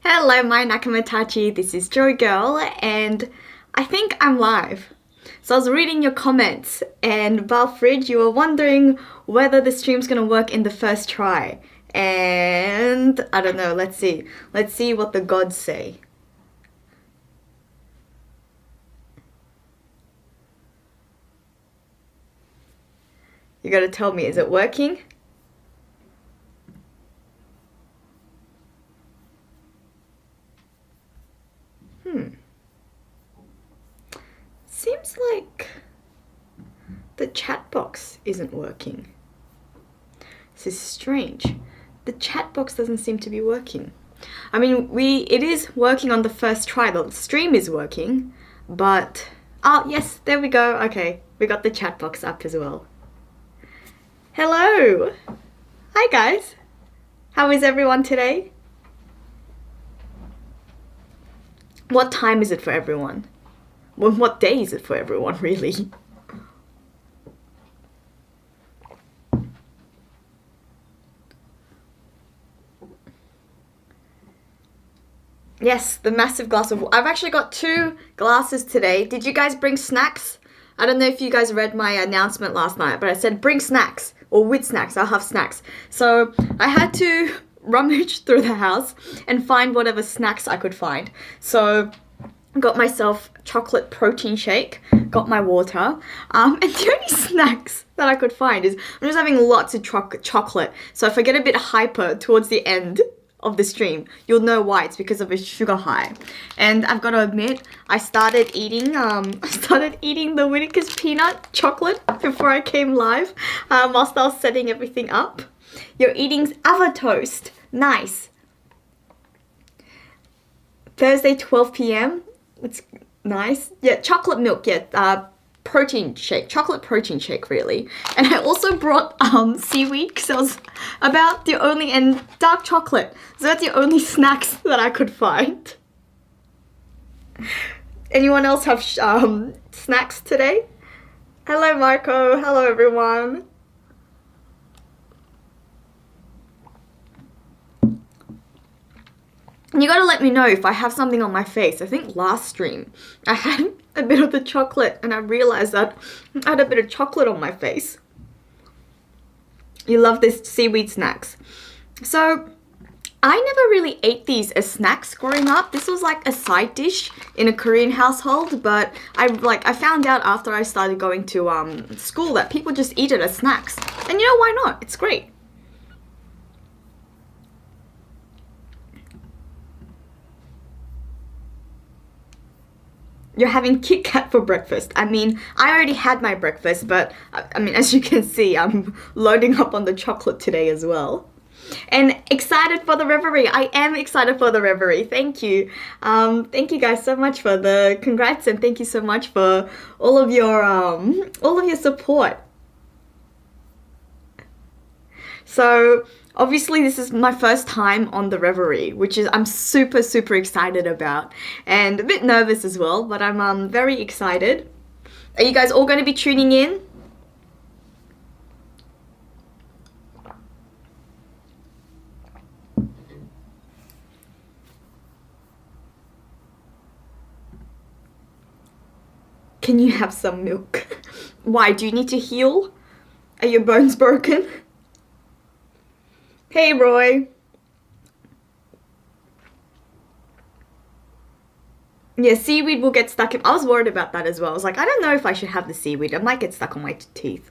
Hello, my nakamatachi. This is Joy Girl, and I think I'm live. So I was reading your comments, and Balfrid, you were wondering whether the stream's gonna work in the first try. And I don't know. Let's see. Let's see what the gods say. You gotta tell me, is it working? Seems like the chat box isn't working. This is strange. The chat box doesn't seem to be working. I mean, it is working on the first try. The stream is working, but oh yes, there we go. Okay, we got the chat box up as well. Hello. Hi guys. How is everyone today? What time is it for everyone? Well, what day is it for everyone, really? Yes, the massive glass of water. I've actually got 2 glasses today. Did you guys bring snacks? I don't know if you guys read my announcement last night, but I said bring snacks, or with snacks. I'll have snacks. So I had to rummage through the house and find whatever snacks I could find. So got myself chocolate protein shake, got my water, and the only snacks that I could find is I'm just having lots of chocolate. So if I get a bit hyper towards the end of the stream, you'll know why. It's because of a sugar high. And I've got to admit, I started eating the Whittaker's peanut chocolate before I came live, whilst I was setting everything up. You're eating Ava toast. Nice. Thursday 12 p.m. It's nice. Yeah, chocolate milk. Yeah, protein shake. Chocolate protein shake, really. And I also brought seaweed because I was about the only, and dark chocolate. So that's the only snacks that I could find. Anyone else have snacks today? Hello, Marco. Hello, everyone. You gotta let me know if I have something on my face. I think last stream I had a bit of the chocolate and I realized that I had a bit of chocolate on my face. You love this seaweed snacks. So I never really ate these as snacks growing up. This was like a side dish in a Korean household, but I found out after I started going to school that people just eat it as snacks. And you know, why not? It's great. You're having Kit Kat for breakfast. I mean, I already had my breakfast, but I mean, as you can see, I'm loading up on the chocolate today as well. And excited for the reverie. I am excited for the reverie. Thank you. Thank you guys so much for the congrats, and thank you so much for all of your support. So obviously this is my first time on the reverie, which is I'm super, super excited about, and a bit nervous as well, but I'm very excited. Are you guys all going to be tuning in? Can you have some milk? Why, do you need to heal? Are your bones broken? Hey, Roy. Yeah, seaweed will get stuck in. I was worried about that as well. I was like, I don't know if I should have the seaweed. It might get stuck on my teeth.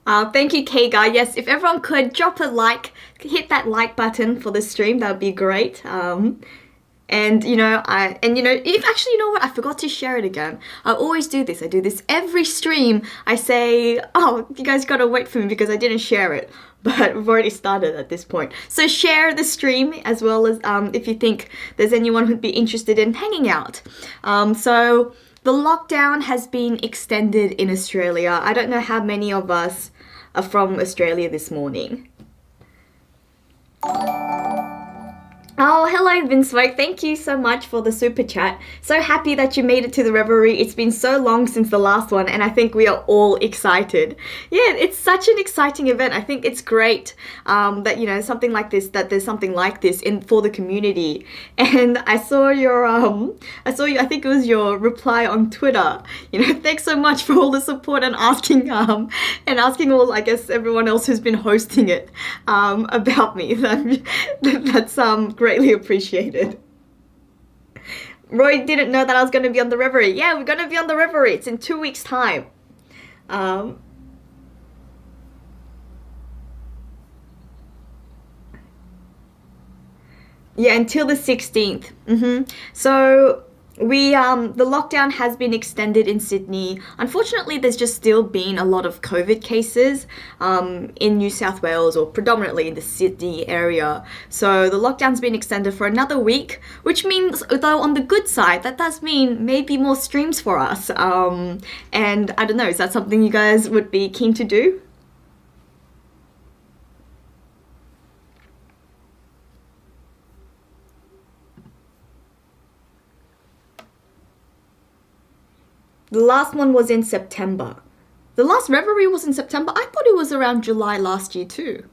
Thank you, K-Guy. Yes, if everyone could drop a like, hit that like button for the stream, that would be great. And you know, if actually, you know what, I forgot to share it again. I always do this. I do this every stream. I say, oh, you guys gotta wait for me because I didn't share it. But we've already started at this point. So share the stream as well as if you think there's anyone who'd be interested in hanging out. So the lockdown has been extended in Australia. I don't know how many of us are from Australia this morning. Oh, hello, Vinsmoke. Thank you so much for the super chat. So happy that you made it to the revelry. It's been so long since the last one, and I think we are all excited. Yeah, it's such an exciting event. I think it's great that something like this, that there's something like this in for the community. And I saw I think it was your reply on Twitter. Thanks so much for all the support and asking all, I guess, everyone else who's been hosting it about me. That's greatly appreciated. Roy didn't know that I was going to be on the revelry. Yeah, we're going to be on the revelry. It's in 2 weeks' time. Yeah, until the 16th. So the lockdown has been extended in Sydney. Unfortunately, there's just still been a lot of COVID cases in New South Wales, or predominantly in the Sydney area. So the lockdown's been extended for another week, which means, though, on the good side, that does mean maybe more streams for us. And I don't know, is that something you guys would be keen to do? The last one was in September. The last revelry was in September. I thought it was around July last year too.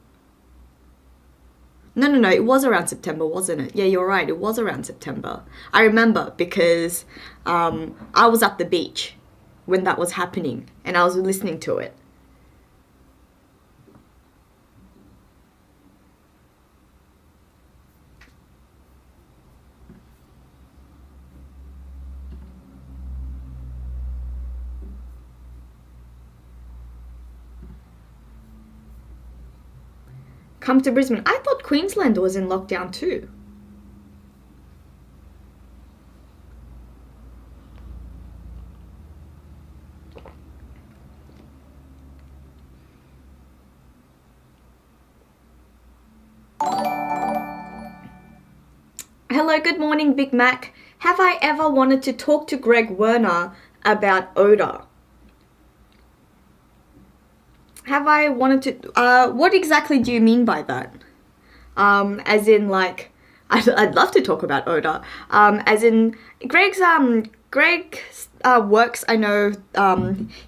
No, it was around September, wasn't it? Yeah, you're right, it was around September. I remember because I was at the beach when that was happening and I was listening to it. Come to Brisbane. I thought Queensland was in lockdown too. Hello, good morning, Big Mac. Have I ever wanted to talk to Greg Werner about odor? Have I wanted to, what exactly do you mean by that? As in, like, I'd love to talk about odor. As in, Greg's works, I know,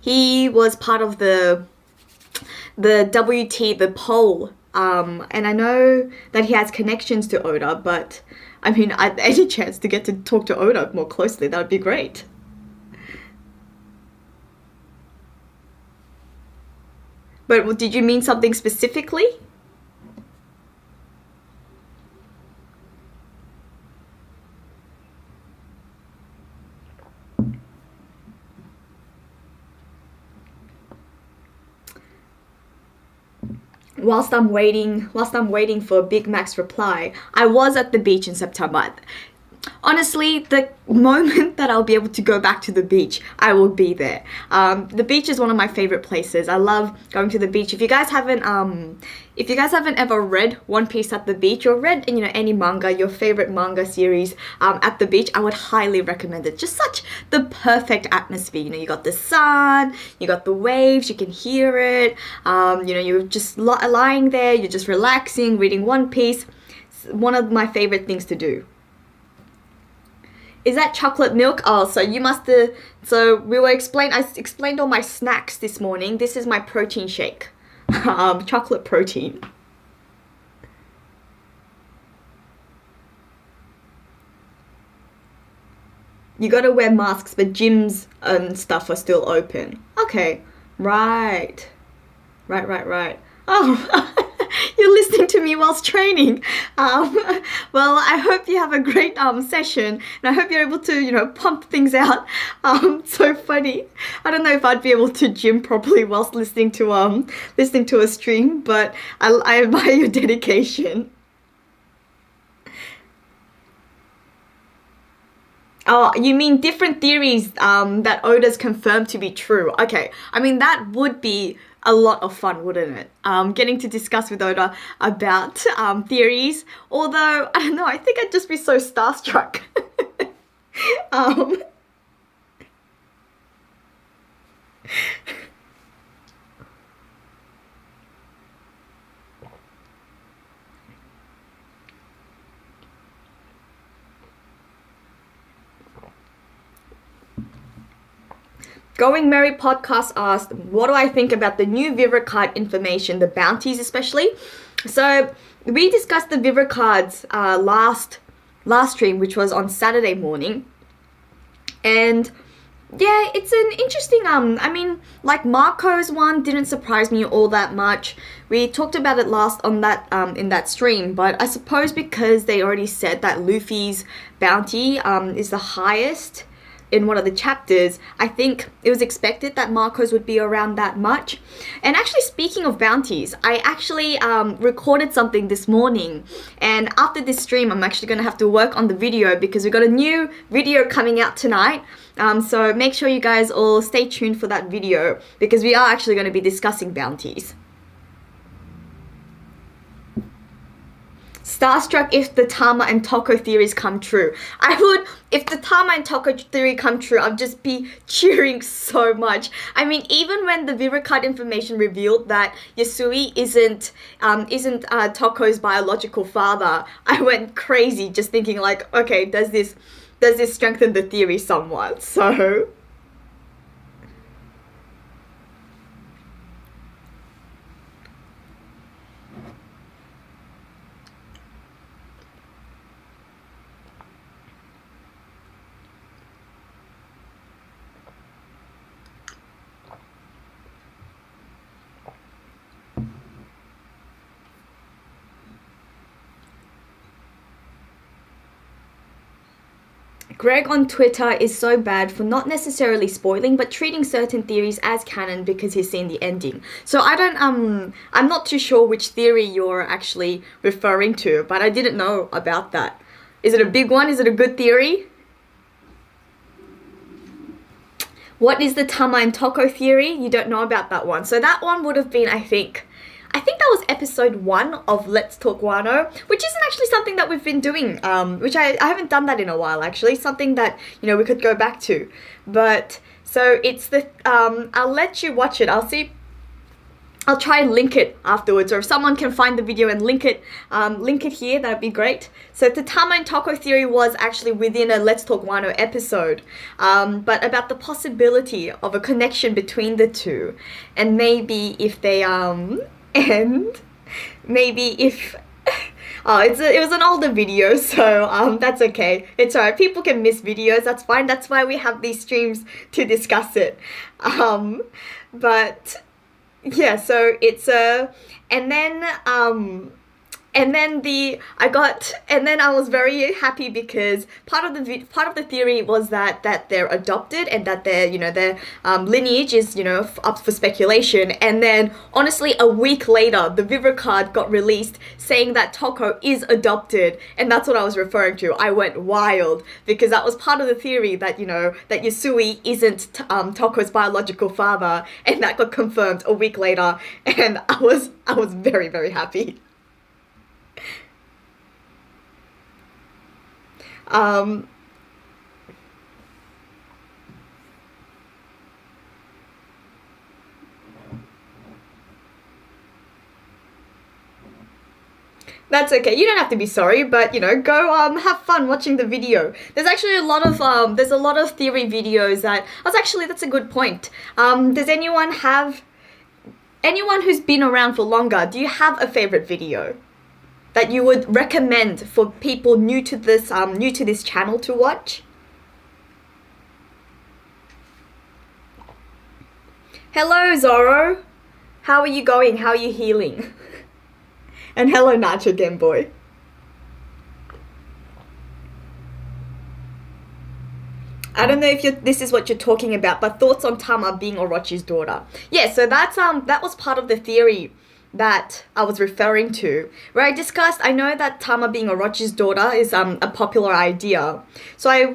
he was part of the WT, the poll, and I know that he has connections to odor, but, I mean, any chance to get to talk to odor more closely, that would be great. But did you mean something specifically? Whilst I'm waiting for Big Mac's reply, I was at the beach in September. Honestly, the moment that I'll be able to go back to the beach, I will be there. The beach is one of my favorite places. I love going to the beach. If you guys haven't ever read One Piece at the beach, or read any manga, your favorite manga series at the beach, I would highly recommend it. Just such the perfect atmosphere. You got the sun, you got the waves, you can hear it. You're just lying there, you're just relaxing, reading One Piece. It's one of my favorite things to do. Is that chocolate milk? Oh, so you must have... So I explained all my snacks this morning. This is my protein shake. Chocolate protein. You gotta wear masks, but gyms and stuff are still open. Okay, right. Right. Oh, you're listening to me whilst training. Well, I hope you have a great session, and I hope you're able to, pump things out. So funny. I don't know if I'd be able to gym properly whilst listening to a stream, but I admire your dedication. Oh, you mean different theories that odors confirmed to be true. Okay, I mean, that would be a lot of fun, wouldn't it? Getting to discuss with Oda about theories. Although, I don't know, I think I'd just be so starstruck. um, Going Merry podcast asked, what do I think about the new Vivre card information, the bounties especially? So we discussed the Vivre cards last stream, which was on Saturday morning. And yeah, it's an interesting, I mean, like Marco's one didn't surprise me all that much. We talked about it last on that, in that stream, but I suppose because they already said that Luffy's bounty, is the highest in one of the chapters, I think it was expected that Marco's would be around that much. And actually, speaking of bounties, I actually recorded something this morning, and after this stream I'm actually going to have to work on the video because we've got a new video coming out tonight. So make sure you guys all stay tuned for that video because we are actually going to be discussing bounties. Starstruck if the Tama and Toko theories come true. I would, if the Tama and Toko theory come true, I'd just be cheering so much. I mean, even when the Vivre card information revealed that Yasui isn't Toko's biological father, I went crazy just thinking like, okay, does this strengthen the theory somewhat? So Greg on Twitter is so bad for not necessarily spoiling, but treating certain theories as canon because he's seen the ending. So I don't, I'm not too sure which theory you're actually referring to, but I didn't know about that. Is it a big one? Is it a good theory? What is the Tama and Toko theory? You don't know about that one. So that one would have been, I think that was episode 1 of Let's Talk Wano, which isn't actually something that we've been doing, which I haven't done that in a while actually, something that, you know, we could go back to. But, so it's the, I'll let you watch it, I'll try and link it afterwards, or if someone can find the video and link it here, that'd be great. So the Tama and Toko theory was actually within a Let's Talk Wano episode, but about the possibility of a connection between the two, and maybe if they, and maybe if it was an older video, so that's okay. It's alright. People can miss videos. That's fine. That's why we have these streams to discuss it. But yeah, so it's and then I was very happy because part of the theory was that they're adopted and that their lineage is up for speculation. And then honestly, a week later, the Vivre card got released saying that Toko is adopted, and that's what I was referring to. I went wild because that was part of the theory that that Yasui isn't Toko's biological father, and that got confirmed a week later, and I was very, very happy. That's okay. You don't have to be sorry, but go have fun watching the video. There's actually a lot of theory videos that's a good point. Does anyone who's been around for longer, do you have a favorite video that you would recommend for people new to this channel to watch? Hello, Zoro. How are you going? How are you healing? And hello, Nacho Game Boy. I don't know if this is what you're talking about, but thoughts on Tama being Orochi's daughter. Yeah, so that's that was part of the theory that I was referring to, where I know that Tama being Orochi's daughter is a popular idea. So I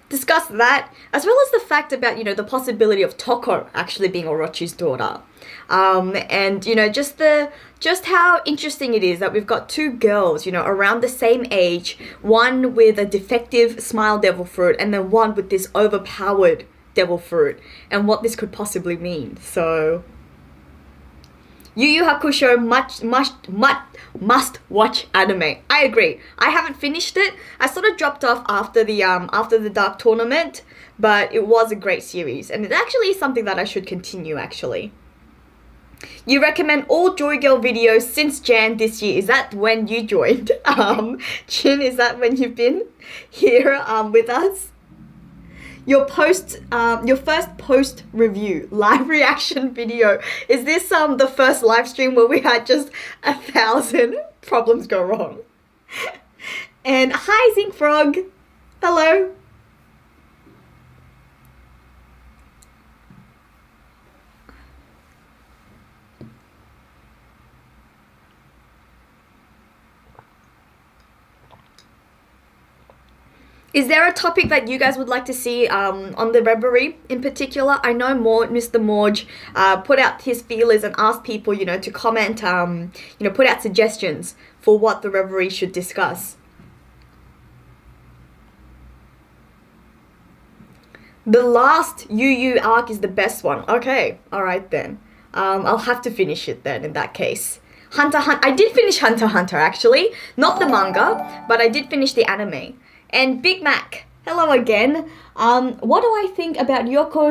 discussed that, as well as the fact about, the possibility of Toko actually being Orochi's daughter. And, just how interesting it is that we've got two girls, around the same age, one with a defective smile devil fruit, and then one with this overpowered devil fruit, and what this could possibly mean. So Yu Yu Hakusho must watch anime. I agree. I haven't finished it. I sort of dropped off after the Dark Tournament, but it was a great series, and it actually is something that I should continue actually. You recommend all Joy Girl videos since Jan this year. Is that when you joined? Chin, is that when you've been here with us? Your first post review live reaction video. Is this the first live stream where we had just 1,000 problems go wrong? And hi Zinc Frog. Hello. Is there a topic that you guys would like to see on the Reverie in particular? I know Mr. Morge put out his feelers and asked people, to comment, put out suggestions for what the Reverie should discuss. The last Yu Yu arc is the best one. Okay, alright then. I'll have to finish it then in that case. Hunter x Hunter. I did finish Hunter x Hunter actually. Not the manga, but I did finish the anime. And Big Mac, hello again. What do I think about Yoko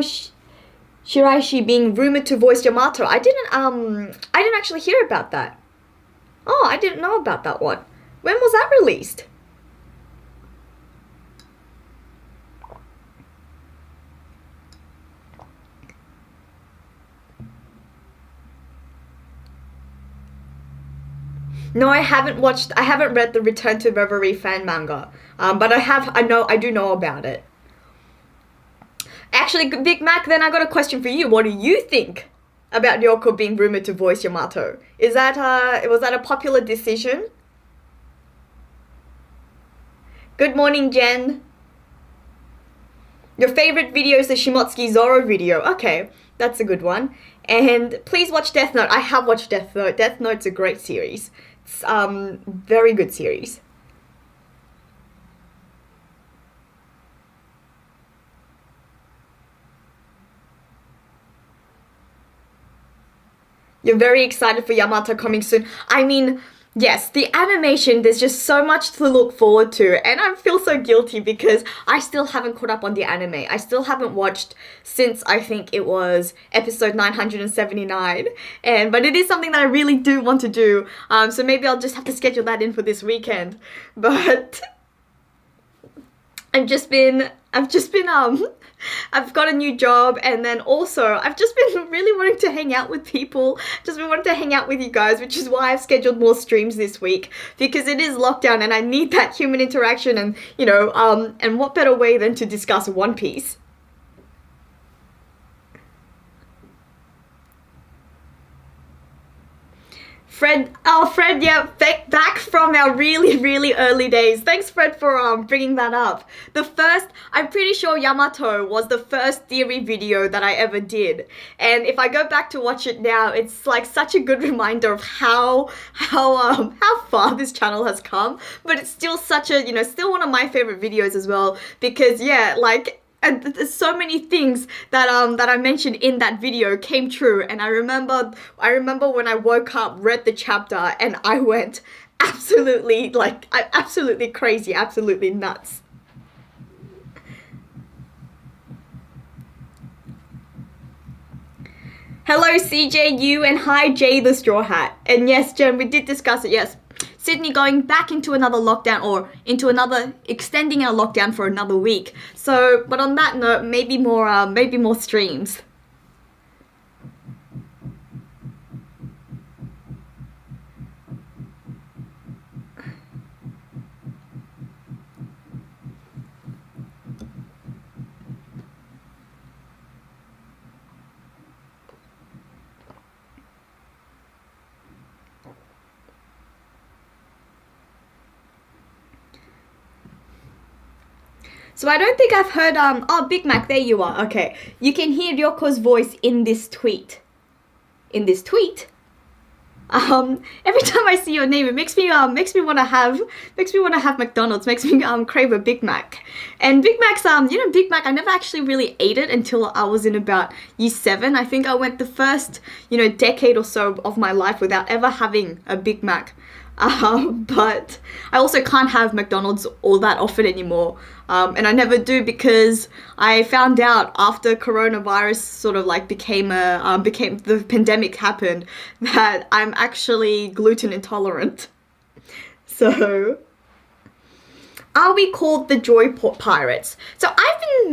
Shiraishi being rumored to voice Yamato? I didn't actually hear about that. Oh, I didn't know about that one. When was that released? No, I haven't read the Return to Reverie fan manga. But I do know about it. Actually, Big Mac, then I got a question for you. What do you think about Yoko being rumored to voice Yamato? Was that a popular decision? Good morning, Jen. Your favorite video is the Shimotsuki Zoro video. Okay, that's a good one. And please watch Death Note. I have watched Death Note. Death Note's a great series. It's very good series. You're very excited for Yamato coming soon. I mean, yes, the animation, there's just so much to look forward to, and I feel so guilty because I still haven't caught up on the anime. I still haven't watched since I think it was episode 979, but it is something that I really do want to do, so maybe I'll just have to schedule that in for this weekend. But I've got a new job, and then also I've just been really wanting to hang out with people, just been wanting to hang out with you guys, which is why I've scheduled more streams this week, because it is lockdown and I need that human interaction, and and what better way than to discuss One Piece. Fred, yeah, back from our really, really early days. Thanks, Fred, for bringing that up. I'm pretty sure Yamato was the first theory video that I ever did. And if I go back to watch it now, it's like such a good reminder of how far this channel has come. But it's still still one of my favorite videos as well, because yeah, and there's so many things that I mentioned in that video came true, and I remember when I woke up, read the chapter, and I went absolutely crazy, absolutely nuts. Hello CJU, and hi Jay the Straw Hat. And yes, Jen, we did discuss it, yes. Sydney going back into another lockdown, or extending our lockdown for another week. So, but on that note, maybe more streams. So I don't think I've heard, oh, Big Mac, there you are. Okay, you can hear Ryoko's voice in this tweet. In this tweet? Every time I see your name, it makes me want to have McDonald's, makes me crave a Big Mac. And Big Mac's Big Mac, I never actually really ate it until I was in about year 7. I think I went the first decade or so of my life without ever having a Big Mac. But I also can't have McDonald's all that often anymore. And I never do because I found out after coronavirus sort of like became the pandemic happened that I'm actually gluten intolerant. So, are we called the Joy Pirates? So I've been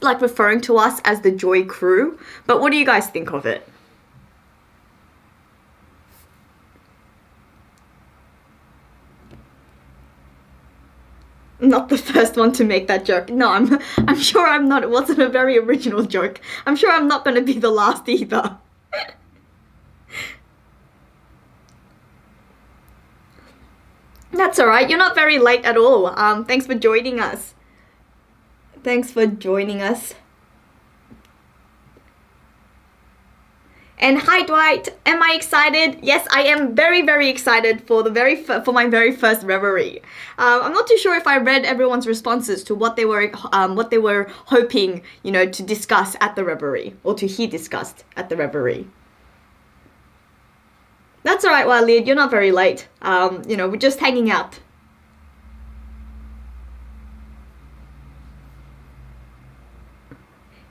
like referring to us as the Joy Crew, but what do you guys think of it? Not the first one to make that joke. No, I'm sure I'm not. It wasn't a very original joke. I'm sure I'm not going to be the last either. That's all right. You're not very late at all. Thanks for joining us. Thanks for joining us. And hi Dwight, am I excited? Yes, I am very, very excited for for my very first reverie. I'm not too sure if I read everyone's responses to what they were hoping, to discuss at the reverie or to hear discussed at the reverie. That's all right, Walid. You're not very late. We're just hanging out.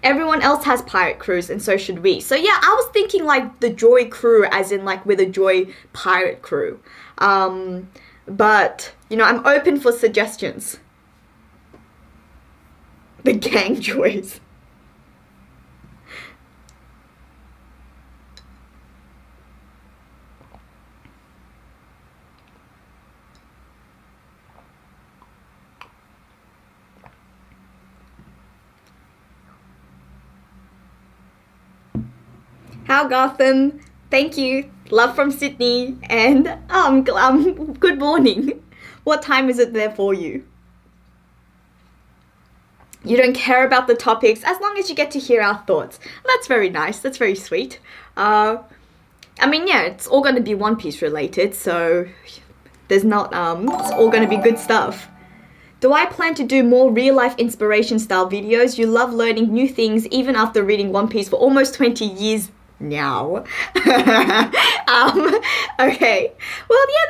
Everyone else has pirate crews and so should we. So yeah, I was thinking like the Joy Crew as in like with a Joy pirate crew. But, I'm open for suggestions. The gang joys. How Gotham, thank you. Love from Sydney and good morning. What time is it there for you? You don't care about the topics as long as you get to hear our thoughts. That's very nice. That's very sweet. It's all going to be One Piece related, so there's not it's all going to be good stuff. Do I plan to do more real-life inspiration style videos? You love learning new things even after reading One Piece for almost 20 years now. Okay. Well, yeah,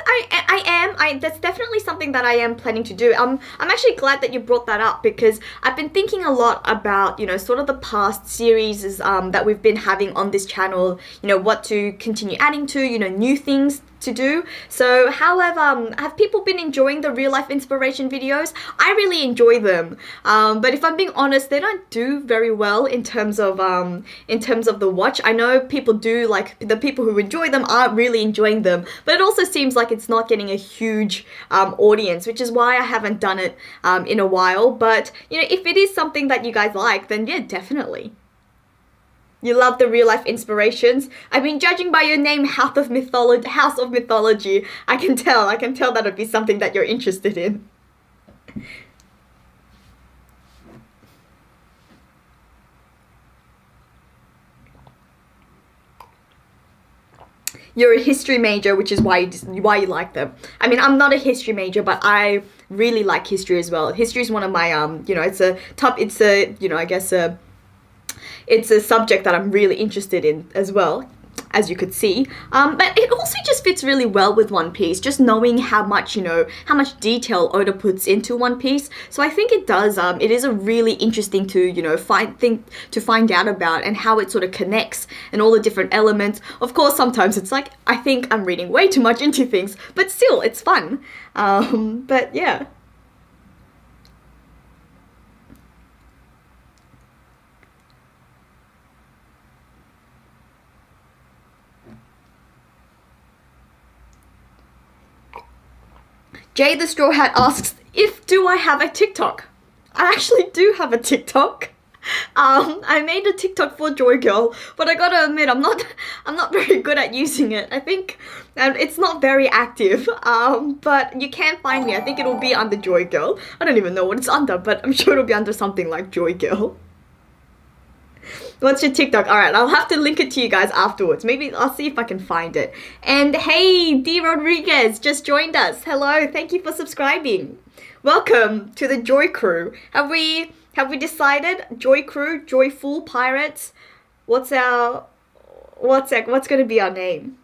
I am. That's definitely something that I am planning to do. I'm actually glad that you brought that up because I've been thinking a lot about, sort of the past series that we've been having on this channel, what to continue adding to, new things to do. So have people been enjoying the real life inspiration videos? I really enjoy them, but if I'm being honest, they don't do very well in terms of the watch. I know people do, like the people who enjoy them are really enjoying them, but it also seems like it's not getting a huge audience, which is why I haven't done it in a while. But if it is something that you guys like, then yeah, definitely. You love the real life inspirations. I mean, judging by your name, House of Mythology, I can tell that would be something that you're interested in. You're a history major, which is why you like them. I mean, I'm not a history major, but I really like history as well. History is one of my it's a subject that I'm really interested in as well, as you could see. But it also just fits really well with One Piece, just knowing how much detail Oda puts into One Piece. So I think it does, it is a really interesting to, find out about and how it sort of connects and all the different elements. Of course, sometimes it's like, I think I'm reading way too much into things, but still, it's fun. But yeah. Jay the Straw Hat asks, do I have a TikTok? I actually do have a TikTok. I made a TikTok for Joy Girl, but I gotta admit, I'm not very good at using it. I think it's not very active, but you can find me. I think it'll be under Joy Girl. I don't even know what it's under, but I'm sure it'll be under something like Joy Girl. What's your TikTok? All right, I'll have to link it to you guys afterwards. Maybe I'll see if I can find it. And hey, D. Rodriguez just joined us. Hello, thank you for subscribing. Welcome to the Joy Crew. Have we decided? Joy Crew, Joyful Pirates. What's going to be our name?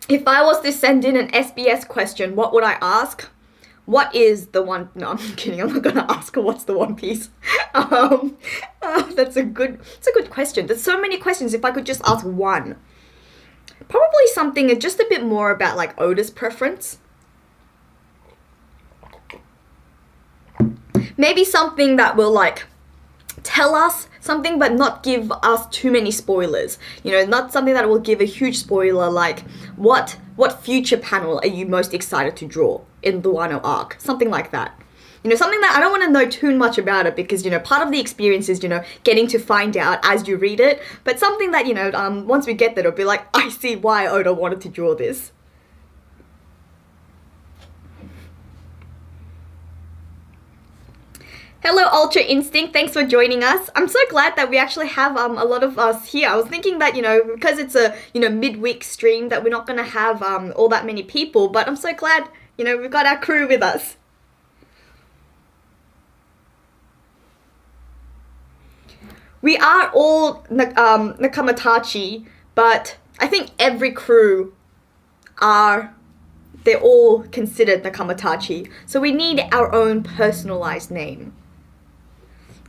If I was to send in an SBS question, what would I ask? What is the one? No, I'm kidding. I'm not gonna ask her what's the One Piece. That's a good question. There's so many questions. If I could just ask one, probably something just a bit more about like Oda's preference. Maybe something that will like tell us something but not give us too many spoilers. You know, not something that will give a huge spoiler like what future panel are you most excited to draw in the Wano arc? Something like that. You know, something that I don't want to know too much about it because, you know, part of the experience is, you know, getting to find out as you read it. But something that, you know, once we get there, it'll be like, I see why Oda wanted to draw this. Hello, Ultra Instinct. Thanks for joining us. I'm so glad that we actually have a lot of us here. I was thinking that, you know, because it's a, you know, midweek stream that we're not going to have all that many people. But I'm so glad, you know, we've got our crew with us. We are all nakamatachi, but I think every crew they're all considered nakamatachi. So we need our own personalized name.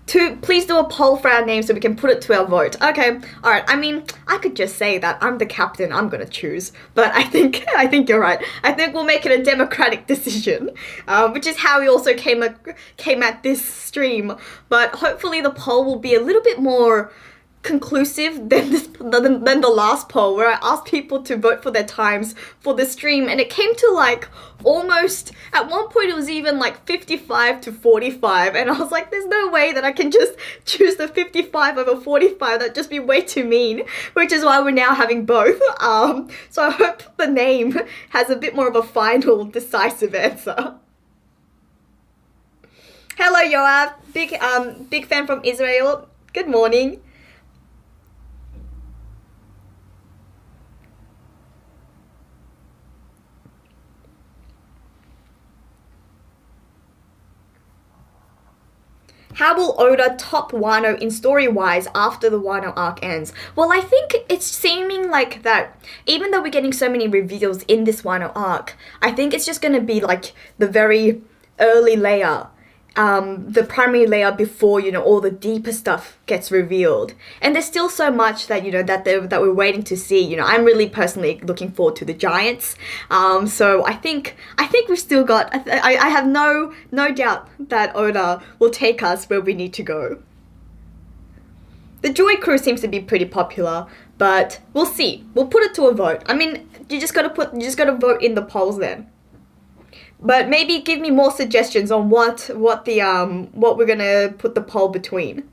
Please do a poll for our name so we can put it to our vote. Okay, alright, I mean, I could just say that I'm the captain, I'm gonna choose. But I think you're right. I think we'll make it a democratic decision, which is how we also came at this stream. But hopefully the poll will be a little bit more conclusive than the last poll where I asked people to vote for their times for the stream, and it came to like almost, at one point it was even like 55 to 45, and I was like, there's no way that I can just choose the 55 over 45, that'd just be way too mean, which is why we're now having both. So I hope the name has a bit more of a final decisive answer. Hello Yoav, big fan from Israel. Good morning. How will Oda top Wano in story-wise after the Wano arc ends? Well, I think it's seeming like that, even though we're getting so many reveals in this Wano arc, I think it's just going to be like the very early layer, the primary layer before, you know, all the deeper stuff gets revealed. And there's still so much that, you know, that we're waiting to see. You know, I'm really personally looking forward to the Giants. So I think we've still got, I have no doubt that Oda will take us where we need to go. The Joy Crew seems to be pretty popular, but we'll see. We'll put it to a vote. I mean, you just gotta vote in the polls then. But maybe give me more suggestions on what we're gonna put the poll between.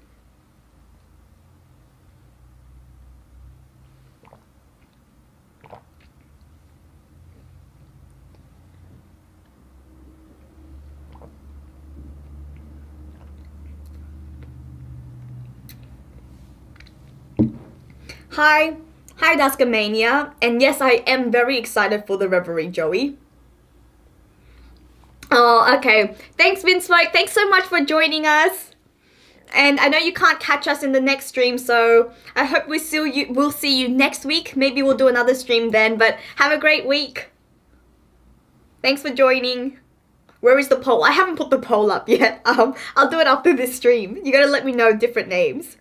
Hi Daskamania, and yes, I am very excited for the Reverie, Joey. Oh, okay. Thanks, Vince Mike. Thanks so much for joining us. And I know you can't catch us in the next stream, so I hope we'll see you next week. Maybe we'll do another stream then, but have a great week. Thanks for joining. Where is the poll? I haven't put the poll up yet. I'll do it after this stream. You gotta let me know different names.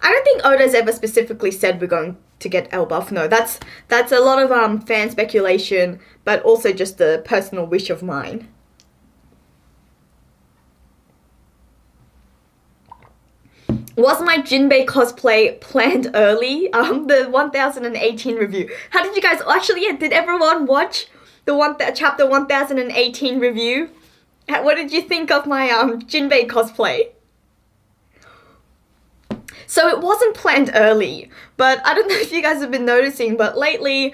I don't think Oda's ever specifically said we're going to get Elbaf. No, that's a lot of fan speculation, but also just a personal wish of mine. Was my Jinbei cosplay planned early? The 1018 review. How did you guys, actually, yeah, did everyone watch the chapter 1018 review? What did you think of my Jinbei cosplay? So it wasn't planned early, but I don't know if you guys have been noticing, but lately,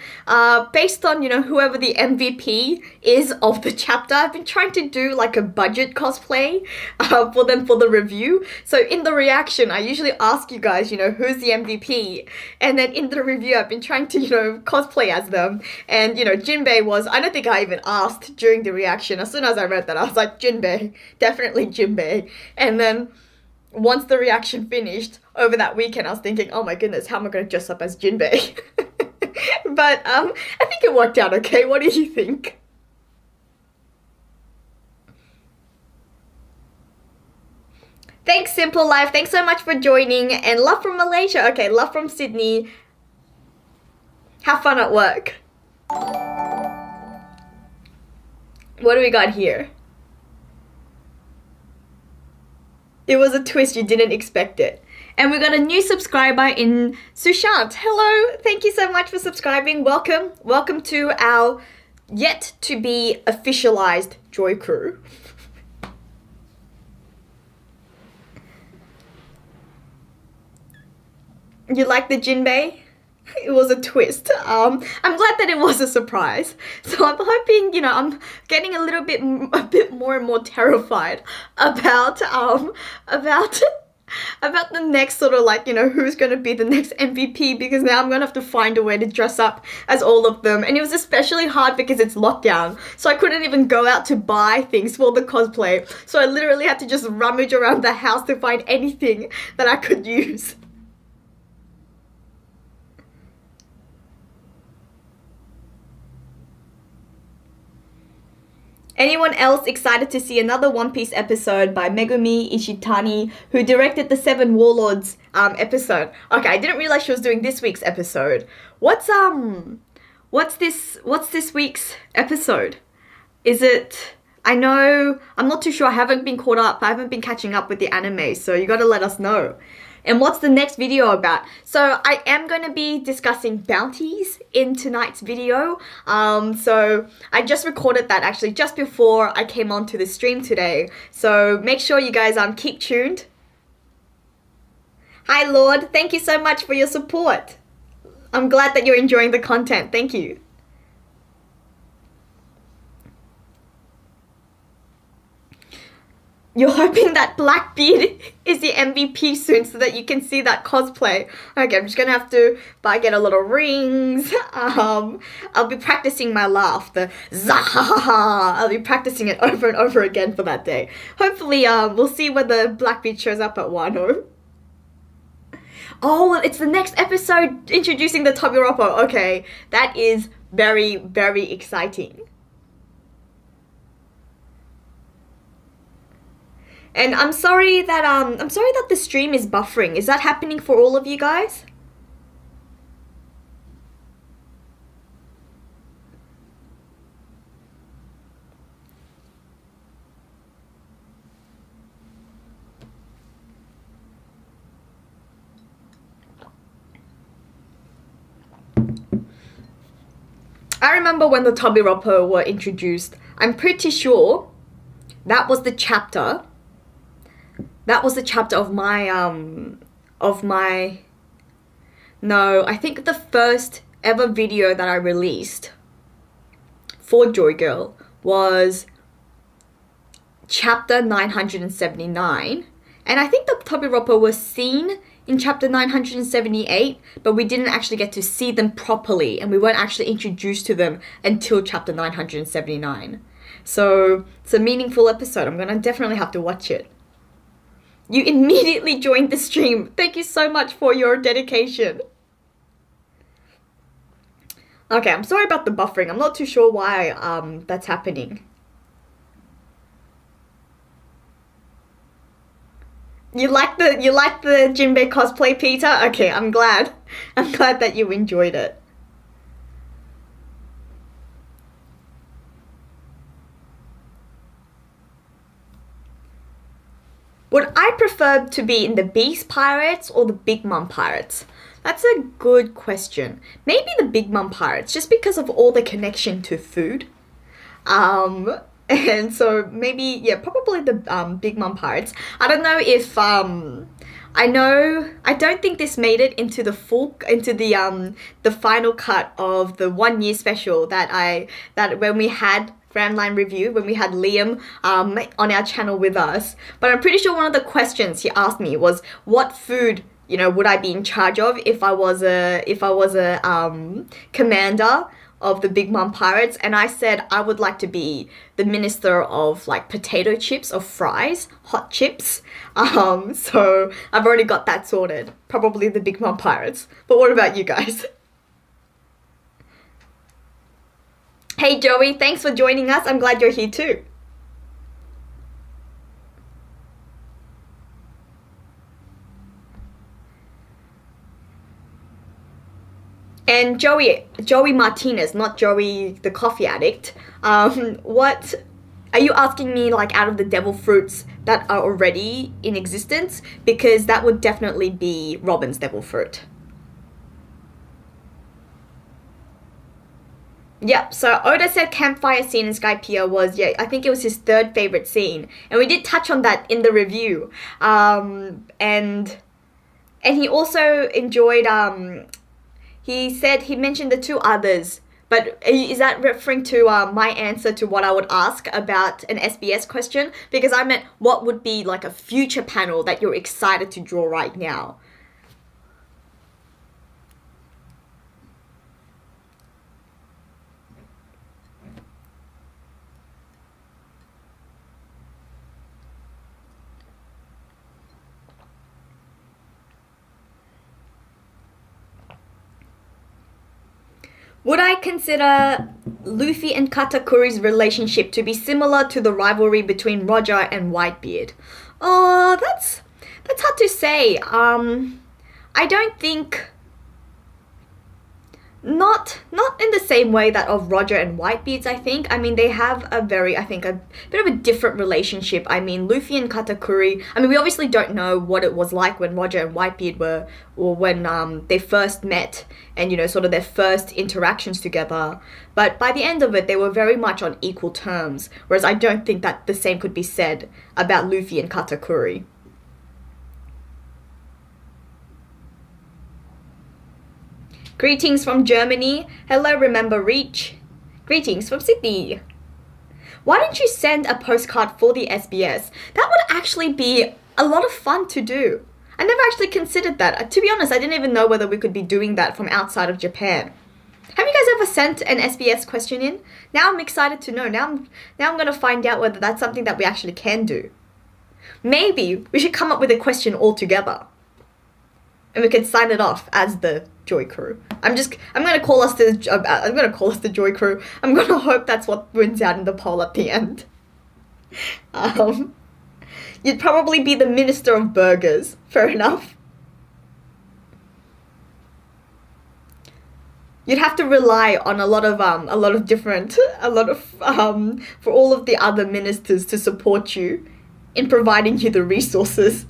based on, whoever the MVP is of the chapter, I've been trying to do like a budget cosplay for them for the review. So in the reaction, I usually ask you guys, who's the MVP? And then in the review, I've been trying to, cosplay as them. And, Jinbei was, I don't think I even asked during the reaction. As soon as I read that, I was like, Jinbei, definitely Jinbei. And then once the reaction finished over that weekend, I was thinking, oh my goodness, how am I going to dress up as Jinbei? But I think it worked out okay. What do you think? Thanks, Simple Life. Thanks so much for joining. And love from Malaysia. Okay, love from Sydney. Have fun at work. What do we got here? It was a twist, you didn't expect it. And we got a new subscriber in Sushant. Hello, thank you so much for subscribing. Welcome. Welcome to our yet to be officialized Joy Crew. You like the Jinbei? It was a twist. I'm glad that it was a surprise. So I'm hoping, I'm getting a bit more and more terrified about the next sort of who's going to be the next MVP, because now I'm going to have to find a way to dress up as all of them. And it was especially hard because it's lockdown. So I couldn't even go out to buy things for the cosplay. So I literally had to just rummage around the house to find anything that I could use. Anyone else excited to see another One Piece episode by Megumi Ishitani, who directed the Seven Warlords episode? Okay, I didn't realize she was doing this week's episode. What's this week's episode? Is it? I'm not too sure. I haven't been caught up. I haven't been catching up with the anime, so you gotta let us know. And what's the next video about? So I am going to be discussing bounties in tonight's video. So I just recorded that actually just before I came onto the stream today. So make sure you guys keep tuned. Hi Lord, thank you so much for your support. I'm glad that you're enjoying the content. Thank you. You're hoping that Blackbeard is the MVP soon so that you can see that cosplay. Okay, I'm just gonna have to get a little rings. I'll be practicing my laugh, the zahaha. I'll be practicing it over and over again for that day. Hopefully, we'll see whether Blackbeard shows up at Wano. Oh, it's the next episode introducing the Tobiroppo. Okay, that is very, very exciting. And I'm sorry that the stream is buffering. Is that happening for all of you guys? I remember when the Tobiroppo were introduced. I'm pretty sure that was the chapter. That was the chapter of my, no, I think the first ever video that I released for Joy Girl was chapter 979. And I think the Tobiroppo was seen in chapter 978, but we didn't actually get to see them properly, and we weren't actually introduced to them until chapter 979. So it's a meaningful episode. I'm gonna definitely have to watch it. You immediately joined the stream. Thank you so much for your dedication. Okay, I'm sorry about the buffering. I'm not too sure why that's happening. You like the Jinbei cosplay, Peter? Okay, I'm glad. I'm glad that you enjoyed it. Would I prefer to be in the Beast Pirates or the Big Mom Pirates? That's a good question. Maybe the Big Mom Pirates, just because of all the connection to food. And so maybe, yeah, probably the Big Mom Pirates. I don't know if I don't think this made it into the final cut of the 1 year special that when we had Grand Line Review, when we had Liam on our channel with us. But I'm pretty sure one of the questions he asked me was what food, would I be in charge of if I was a commander of the Big Mom Pirates. And I said I would like to be the minister of like potato chips or fries, hot chips. So I've already got that sorted. Probably the Big Mom Pirates. But what about you guys? Hey Joey, thanks for joining us. I'm glad you're here too. And Joey Martinez, not Joey the coffee addict. What are you asking me, like, out of the devil fruits that are already in existence? Because that would definitely be Robin's devil fruit. Yep, so Oda said campfire scene in Skypiea was, yeah, I think it was his third favorite scene. And we did touch on that in the review. And he also enjoyed he said he mentioned the two others, but is that referring to my answer to what I would ask about an SBS question? Because I meant what would be like a future panel that you're excited to draw right now. Would I consider Luffy and Katakuri's relationship to be similar to the rivalry between Roger and Whitebeard? Oh, that's hard to say. I don't think not in the same way that of Roger and Whitebeards, I think. I mean, they have a bit of a different relationship. I mean, Luffy and Katakuri, I mean, we obviously don't know what it was like when Roger and Whitebeard were, or when they first met and, sort of their first interactions together. But by the end of it, they were very much on equal terms, whereas I don't think that the same could be said about Luffy and Katakuri. Greetings from Germany. Hello, Remember Reach. Greetings from Sydney. Why don't you send a postcard for the SBS? That would actually be a lot of fun to do. I never actually considered that. To be honest, I didn't even know whether we could be doing that from outside of Japan. Have you guys ever sent an SBS question in? Now I'm excited to know. Now I'm going to find out whether that's something that we actually can do. Maybe we should come up with a question all together. And we can sign it off as the Joy Crew. I'm gonna call us the Joy Crew. I'm gonna hope that's what wins out in the poll at the end. You'd probably be the Minister of Burgers. Fair enough. You'd have to rely on for all of the other ministers to support you in providing you the resources.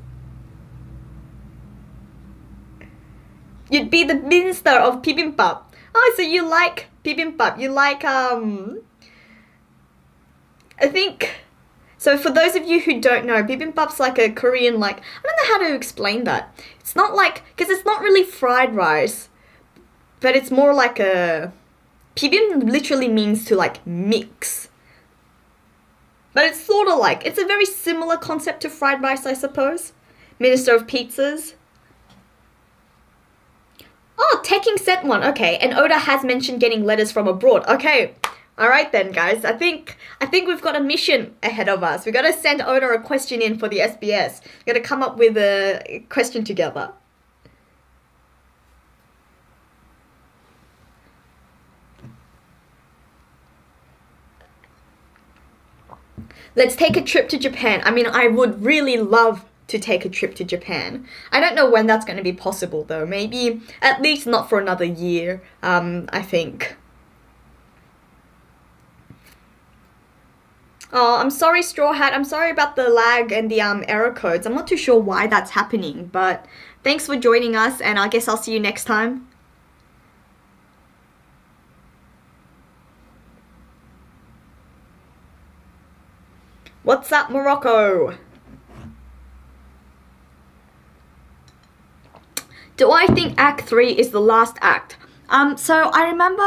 You'd be the minister of bibimbap. Oh, so you like bibimbap. You like, I think... So for those of you who don't know, bibimbap's like a Korean, like... I don't know how to explain that. It's not like... Because it's not really fried rice. But it's more like a... Bibim literally means to, like, mix. But it's sort of like... It's a very similar concept to fried rice, I suppose. Minister of pizzas. Oh, Taking sent one. Okay, and Oda has mentioned getting letters from abroad. Okay, all right then, guys. I think we've got a mission ahead of us. We got to send Oda a question in for the SBS. We got to come up with a question together. Let's take a trip to Japan. I mean, I would really love to take a trip to Japan. I don't know when that's going to be possible though. Maybe at least not for another year, I think. Oh, I'm sorry, Straw Hat. I'm sorry about the lag and the error codes. I'm not too sure why that's happening, but thanks for joining us, and I guess I'll see you next time. What's up, Morocco? Do I think Act 3 is the last act? So I remember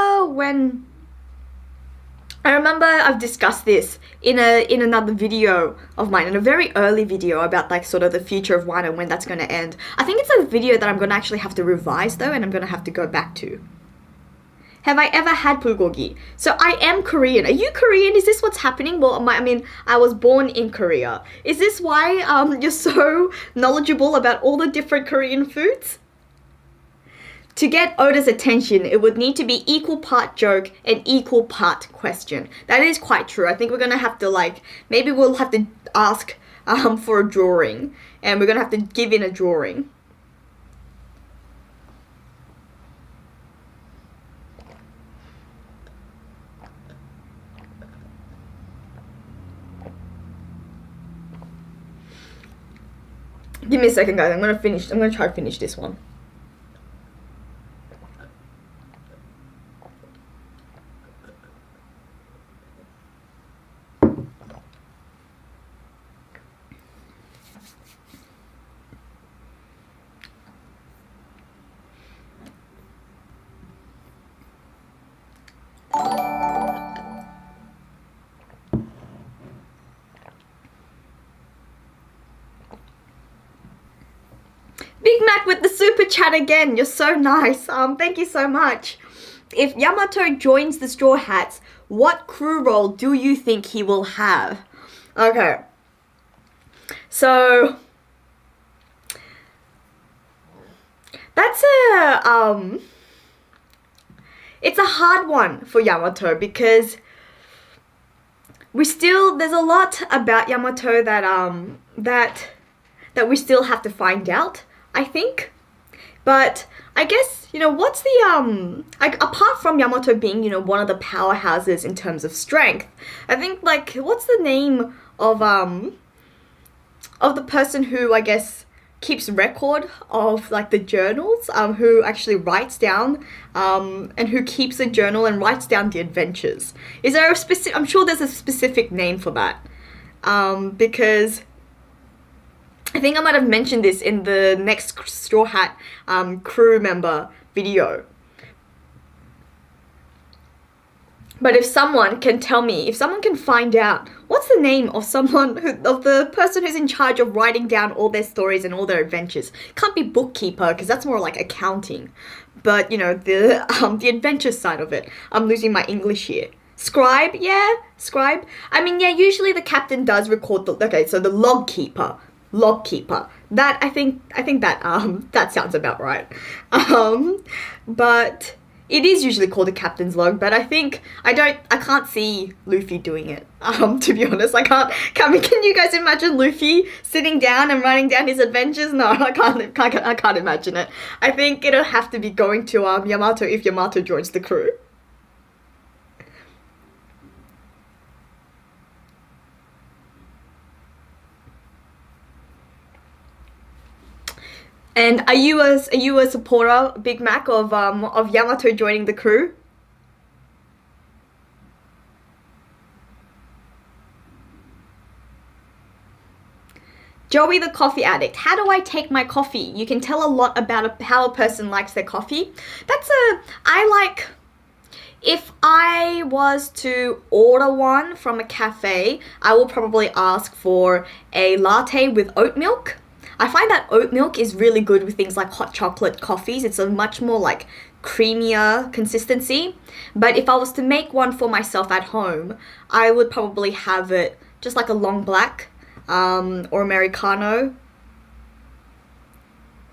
I've discussed this in another video of mine, in a very early video about like sort of the future of wine and when that's going to end. I think it's a video that I'm going to actually have to revise though, and I'm going to have to go back to. Have I ever had bulgogi? So I am Korean. Are you Korean? Is this what's happening? Well, I was born in Korea. Is this why you're so knowledgeable about all the different Korean foods? To get Oda's attention, it would need to be equal part joke and equal part question. That is quite true. I think we're going to have to maybe we'll have to ask for a drawing, and we're going to have to give in a drawing. Give me a second, guys. I'm going to try to finish this one. Big Mac with the super chat again. You're so nice. Thank you so much. If Yamato joins the Straw Hats, what crew role do you think he will have? Okay. So that's it's a hard one for Yamato, because there's a lot about Yamato that we still have to find out, I think. But I guess, what's the, apart from Yamato being, one of the powerhouses in terms of strength, I think, what's the name of the person who, I guess, keeps record of, the journals, who actually writes down, and who keeps a journal and writes down the adventures? Is there I'm sure there's a specific name for that, because I think I might have mentioned this in the next Straw Hat crew member video. But if someone can tell me, if someone can find out, what's the name of of the person who's in charge of writing down all their stories and all their adventures? Can't be bookkeeper, because that's more like accounting. But, the adventure side of it. I'm losing my English here. Scribe, yeah, scribe. Usually the captain does record so the log keeper. That I think that sounds about right. But it is usually called a captain's log, but I can't see Luffy doing it. To be honest, can you guys imagine Luffy sitting down and writing down his adventures? No, I can't imagine it. I think it'll have to be going to Yamato if Yamato joins the crew. And are you a supporter, Big Mac, of Yamato joining the crew? Joey the coffee addict. How do I take my coffee? You can tell a lot about how a person likes their coffee. If I was to order one from a cafe, I will probably ask for a latte with oat milk. I find that oat milk is really good with things like hot chocolate coffees. It's a much more creamier consistency. But if I was to make one for myself at home, I would probably have it just like a long black or Americano.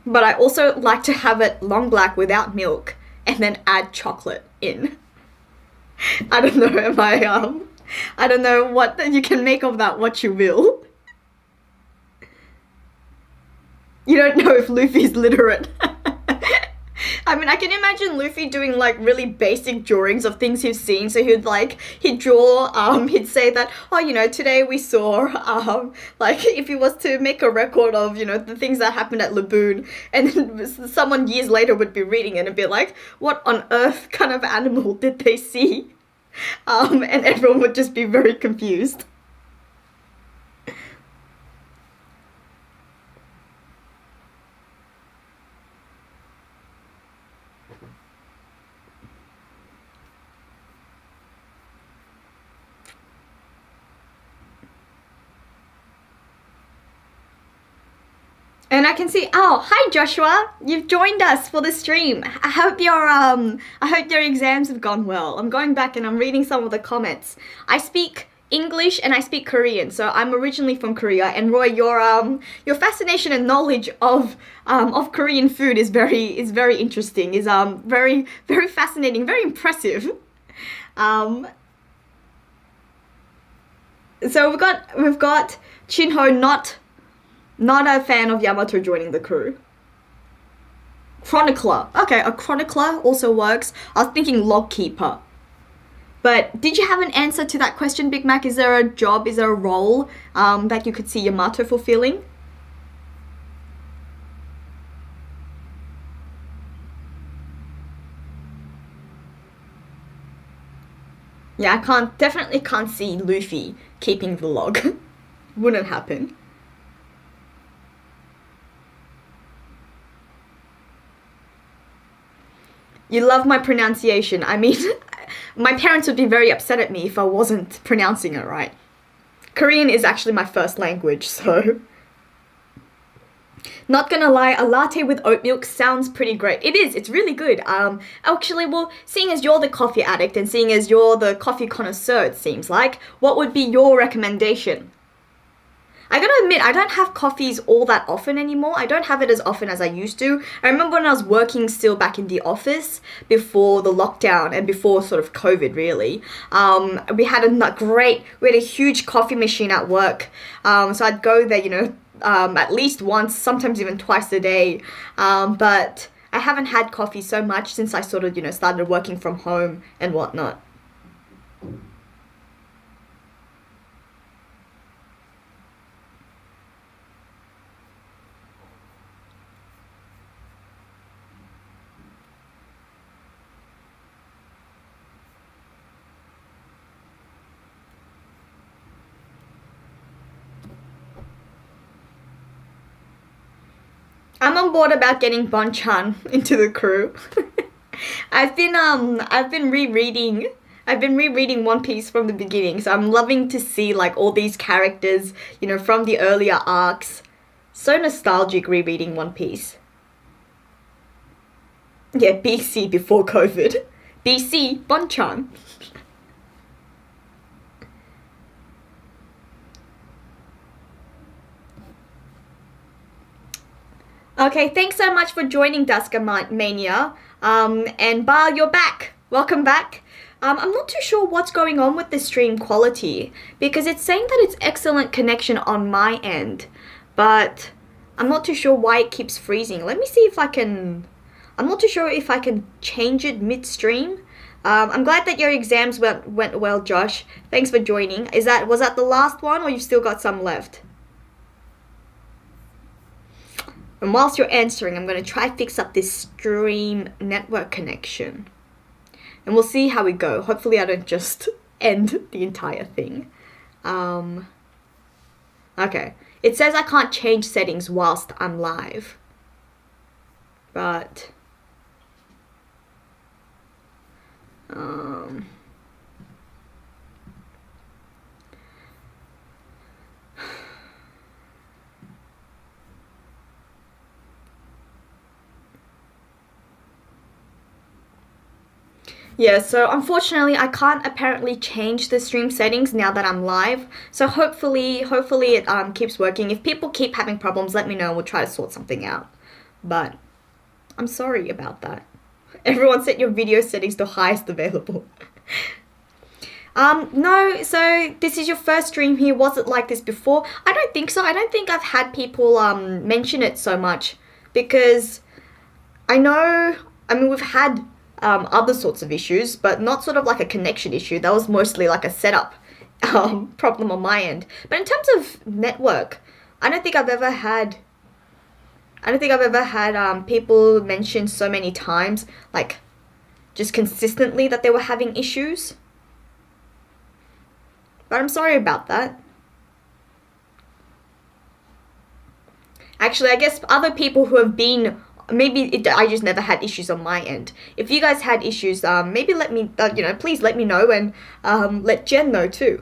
But I also like to have it long black without milk and then add chocolate in. I don't know, I don't know what you can make of that what you will. You don't know if Luffy's literate. I can imagine Luffy doing really basic drawings of things he's seen. So he'd draw, he'd say that, today we saw, if he was to make a record of, the things that happened at Laboon, and then someone years later would be reading it and be like, what on earth kind of animal did they see? And everyone would just be very confused. And I can see, oh, hi Joshua, you've joined us for the stream. I hope your exams have gone well. I'm going back and I'm reading some of the comments. I speak English and I speak Korean, so I'm originally from Korea. And Roy, your fascination and knowledge of Korean food is very interesting. Is very fascinating, very impressive. Um, so we've got Chinho not a fan of Yamato joining the crew. Chronicler. Okay, a chronicler also works. I was thinking log keeper. But did you have an answer to that question, Big Mac? Is there a job, is there a role that you could see Yamato fulfilling? Yeah, definitely can't see Luffy keeping the log. Wouldn't happen. You love my pronunciation. I mean, my parents would be very upset at me if I wasn't pronouncing it right. Korean is actually my first language, so. Not gonna lie, a latte with oat milk sounds pretty great. It is, it's really good. Actually, well, seeing as you're the coffee addict and seeing as you're the coffee connoisseur, it seems like, what would be your recommendation? I gotta admit, I don't have coffees all that often anymore. I don't have it as often as I used to. I remember when I was working still back in the office before the lockdown and before sort of COVID, really. We had a huge coffee machine at work. So I'd go there, at least once, sometimes even twice a day. But I haven't had coffee so much since I sort of, started working from home and whatnot. I'm on board about getting Bonchan into the crew. I've been rereading One Piece from the beginning, so I'm loving to see like all these characters, from the earlier arcs. So nostalgic rereading One Piece. Yeah, BC before COVID. BC Bonchan. Okay, thanks so much for joining Dusker Mania. And Bar, you're back. Welcome back. I'm not too sure what's going on with the stream quality because it's saying that it's excellent connection on my end, but I'm not too sure why it keeps freezing. Let me see if I can. I'm not too sure if I can change it midstream. I'm glad that your exams went well, Josh. Thanks for joining. Was that the last one, or you've still got some left? And whilst you're answering, I'm going to try fix up this stream network connection. And we'll see how we go. Hopefully I don't just end the entire thing. Okay. It says I can't change settings whilst I'm live. But... Yeah, so unfortunately I can't apparently change the stream settings now that I'm live. So hopefully it keeps working. If people keep having problems, let me know. We'll try to sort something out. But I'm sorry about that. Everyone set your video settings to highest available. No, so this is your first stream here. Was it like this before? I don't think so. I don't think I've had people mention it so much because we've had other sorts of issues, but not sort of like a connection issue. That was mostly like a setup problem on my end. But in terms of network, I don't think I've ever had people mention so many times, like just consistently that they were having issues. But I'm sorry about that. Actually, I guess other people who have been I just never had issues on my end. If you guys had issues, maybe let me, please let me know and let Jen know too.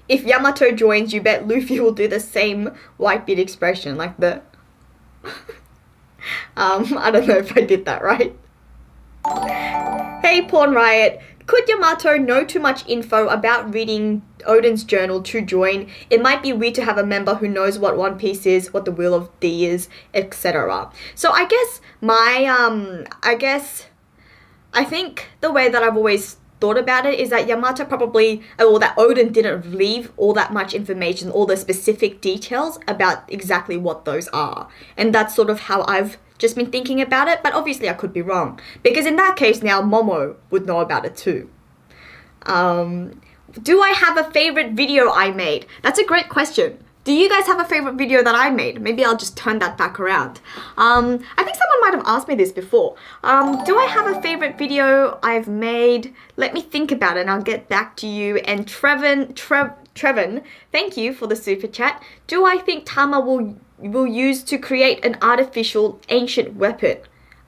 if Yamato joins, you bet Luffy will do the same Whitebeard expression, like the I don't know if I did that right. Hey Porn Riot, could Yamato know too much info about reading Odin's journal to join? It might be weird to have a member who knows what One Piece is, what the Wheel of D is, etc. So I guess I think the way that I've always thought about it is that Yamato probably, or that Odin didn't leave all that much information, all the specific details about exactly what those are. And that's sort of how I've just been thinking about it, but obviously I could be wrong. Because in that case now, Momo would know about it too. Do I have a favorite video I made? That's a great question. Do you guys have a favorite video that I made? Maybe I'll just turn that back around. I think someone might have asked me this before. Do I have a favorite video I've made? Let me think about it and I'll get back to you. And Trevin, thank you for the super chat. Do I think Tama will use to create an artificial ancient weapon?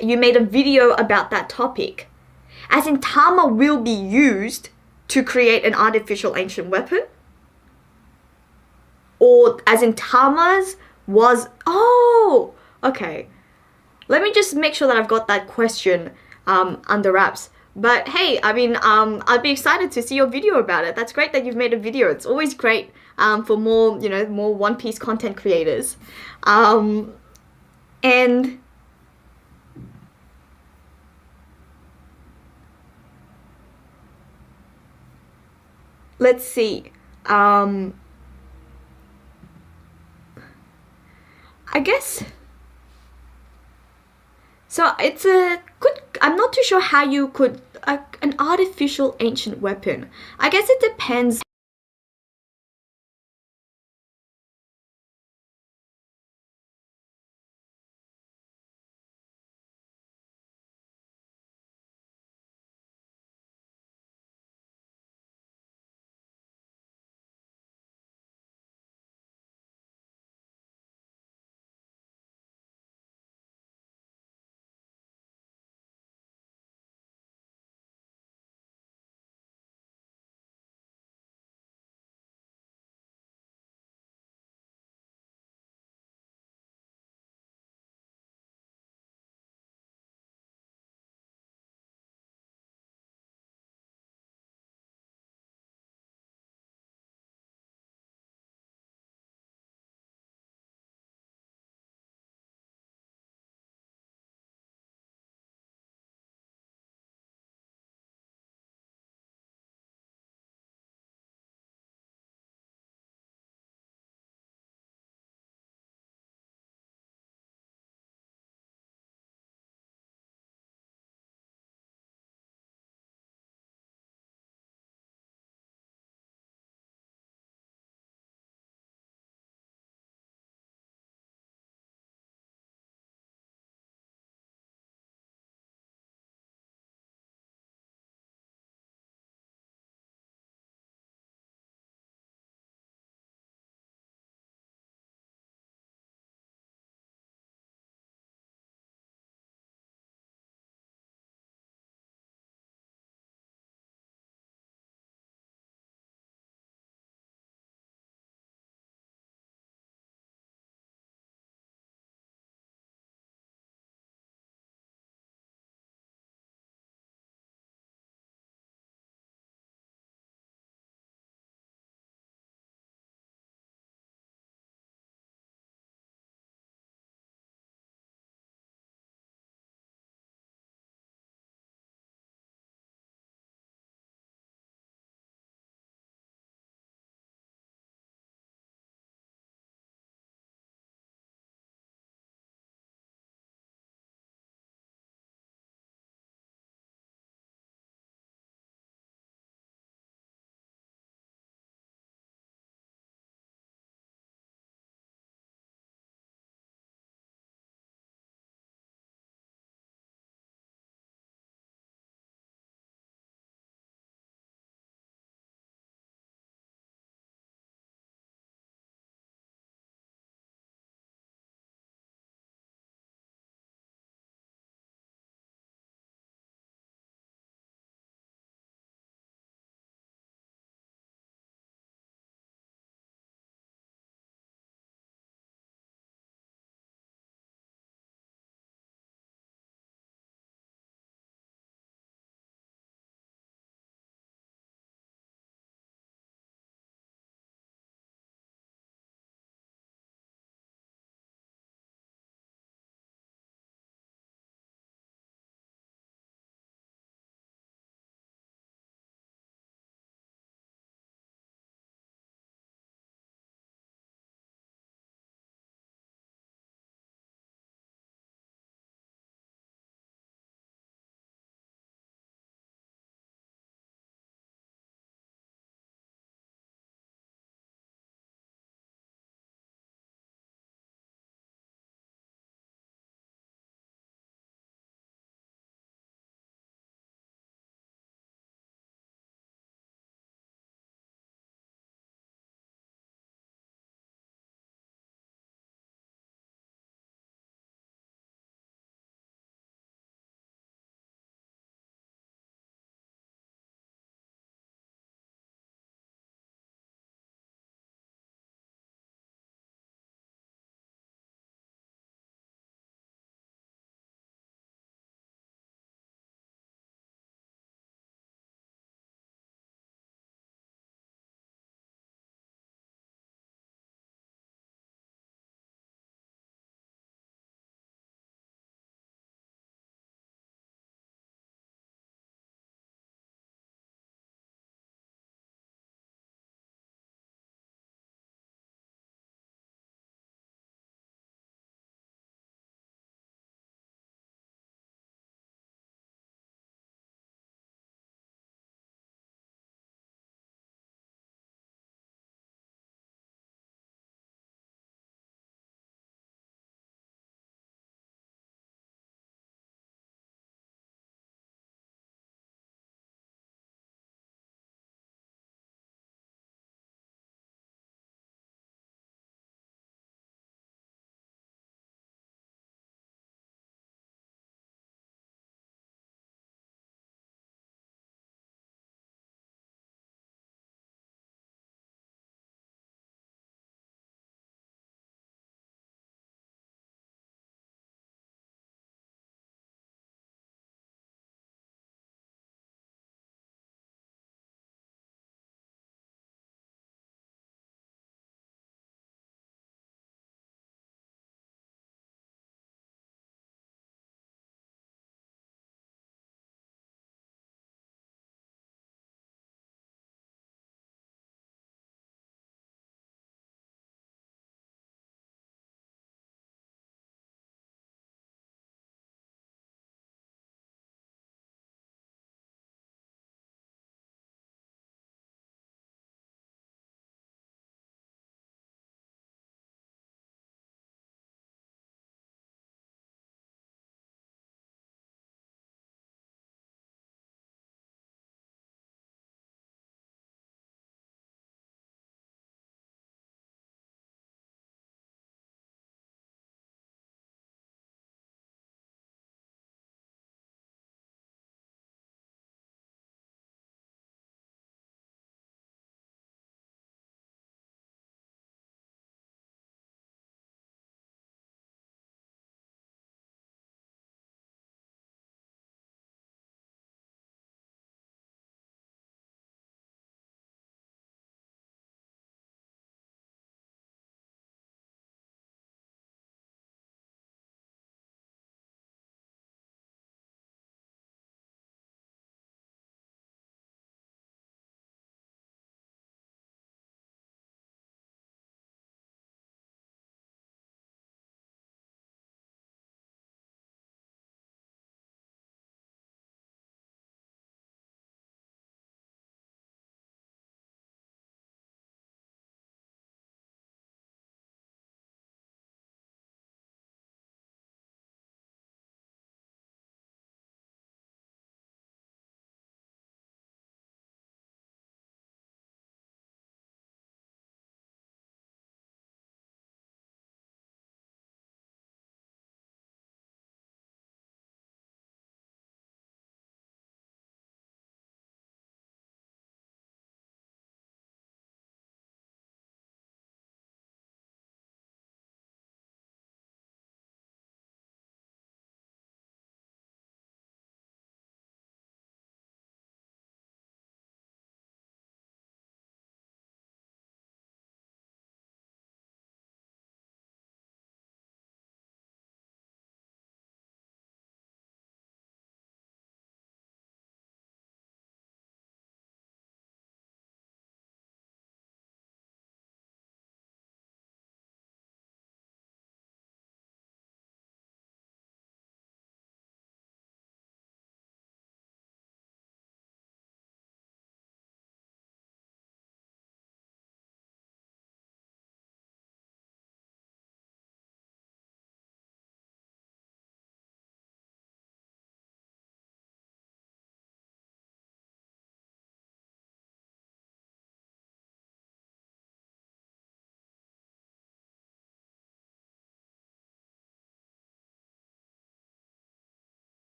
You made a video about that topic. As in Tama will be used to create an artificial ancient weapon? Or as in Tama's was... Oh! Okay. Let me just make sure that I've got that question under wraps. But hey, I mean, I'd be excited to see your video about it. That's great that you've made a video. It's always great for more, more One Piece content creators. And... Let's see. I guess, so it's a good, I'm not too sure how you could, an artificial ancient weapon. I guess it depends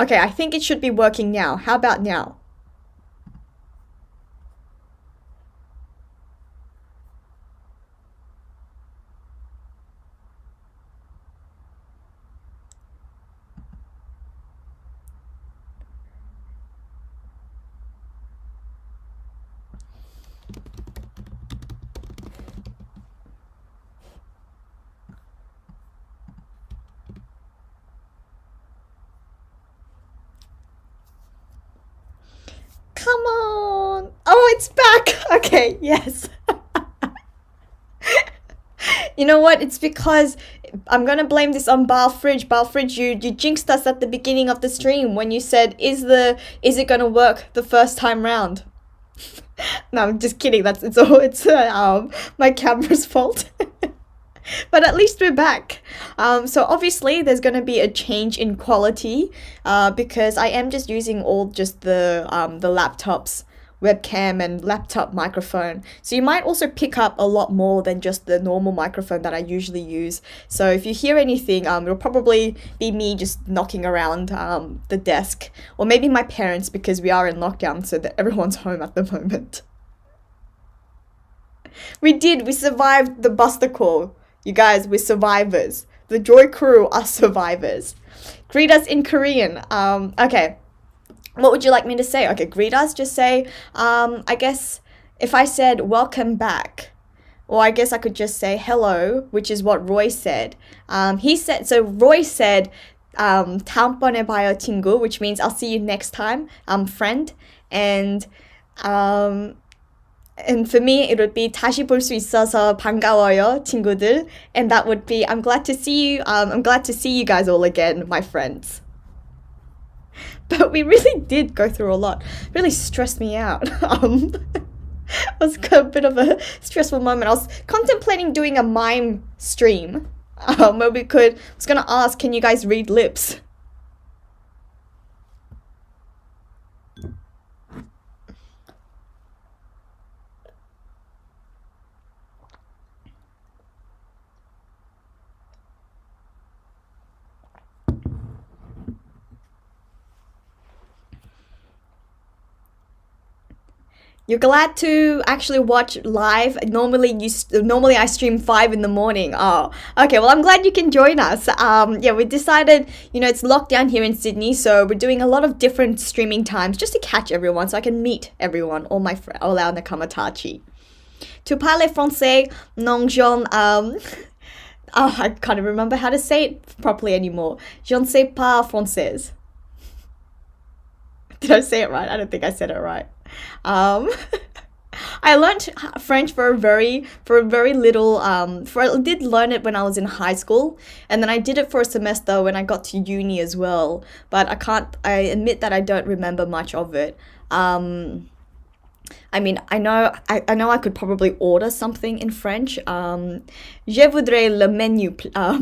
Okay, I think it should be working now. How about now? Come on. Oh, it's back. Okay, yes. You know what? It's because I'm gonna blame this on Balfridge. Balfridge, you jinxed us at the beginning of the stream when you said, is it gonna work the first time round? No, I'm just kidding. It's my camera's fault. But at least we're back. So obviously there's gonna be a change in quality, because I am just using all just the laptop's webcam and laptop microphone. So you might also pick up a lot more than just the normal microphone that I usually use. So if you hear anything, it'll probably be me just knocking around the desk, or maybe my parents because we are in lockdown, so that everyone's home at the moment. We survived the Buster call. You guys, we're survivors. The Joy crew are survivors. Greet us in Korean. Okay. What would you like me to say? Okay, greet us, just say, I guess if I said welcome back, or I guess I could just say hello, which is what Roy said. Roy said, 다음번에 봐요, 친구, which means I'll see you next time, friend. And for me, it would be 다시 볼 수 있어서 반가워요, 친구들. And that would be, I'm glad to see you. I'm glad to see you guys all again, my friends. But we really did go through a lot. Really stressed me out. It was a bit of a stressful moment. I was contemplating doing a mime stream, where I was gonna ask, can you guys read lips? You're glad to actually watch live. Normally I stream 5 in the morning. Oh, okay. Well, I'm glad you can join us. Yeah, we decided, it's lockdown here in Sydney, so we're doing a lot of different streaming times just to catch everyone, so I can meet everyone, all our nakamatachi. Tu parles français? Non, oh, I can't even remember how to say it properly anymore. Je ne sais pas français. Did I say it right? I don't think I said it right. I learned French for a very little, I did learn it when I was in high school, and then I did it for a semester when I got to uni as well, but I admit that I don't remember much of it. I mean, I know I could probably order something in French. Je voudrais le menu,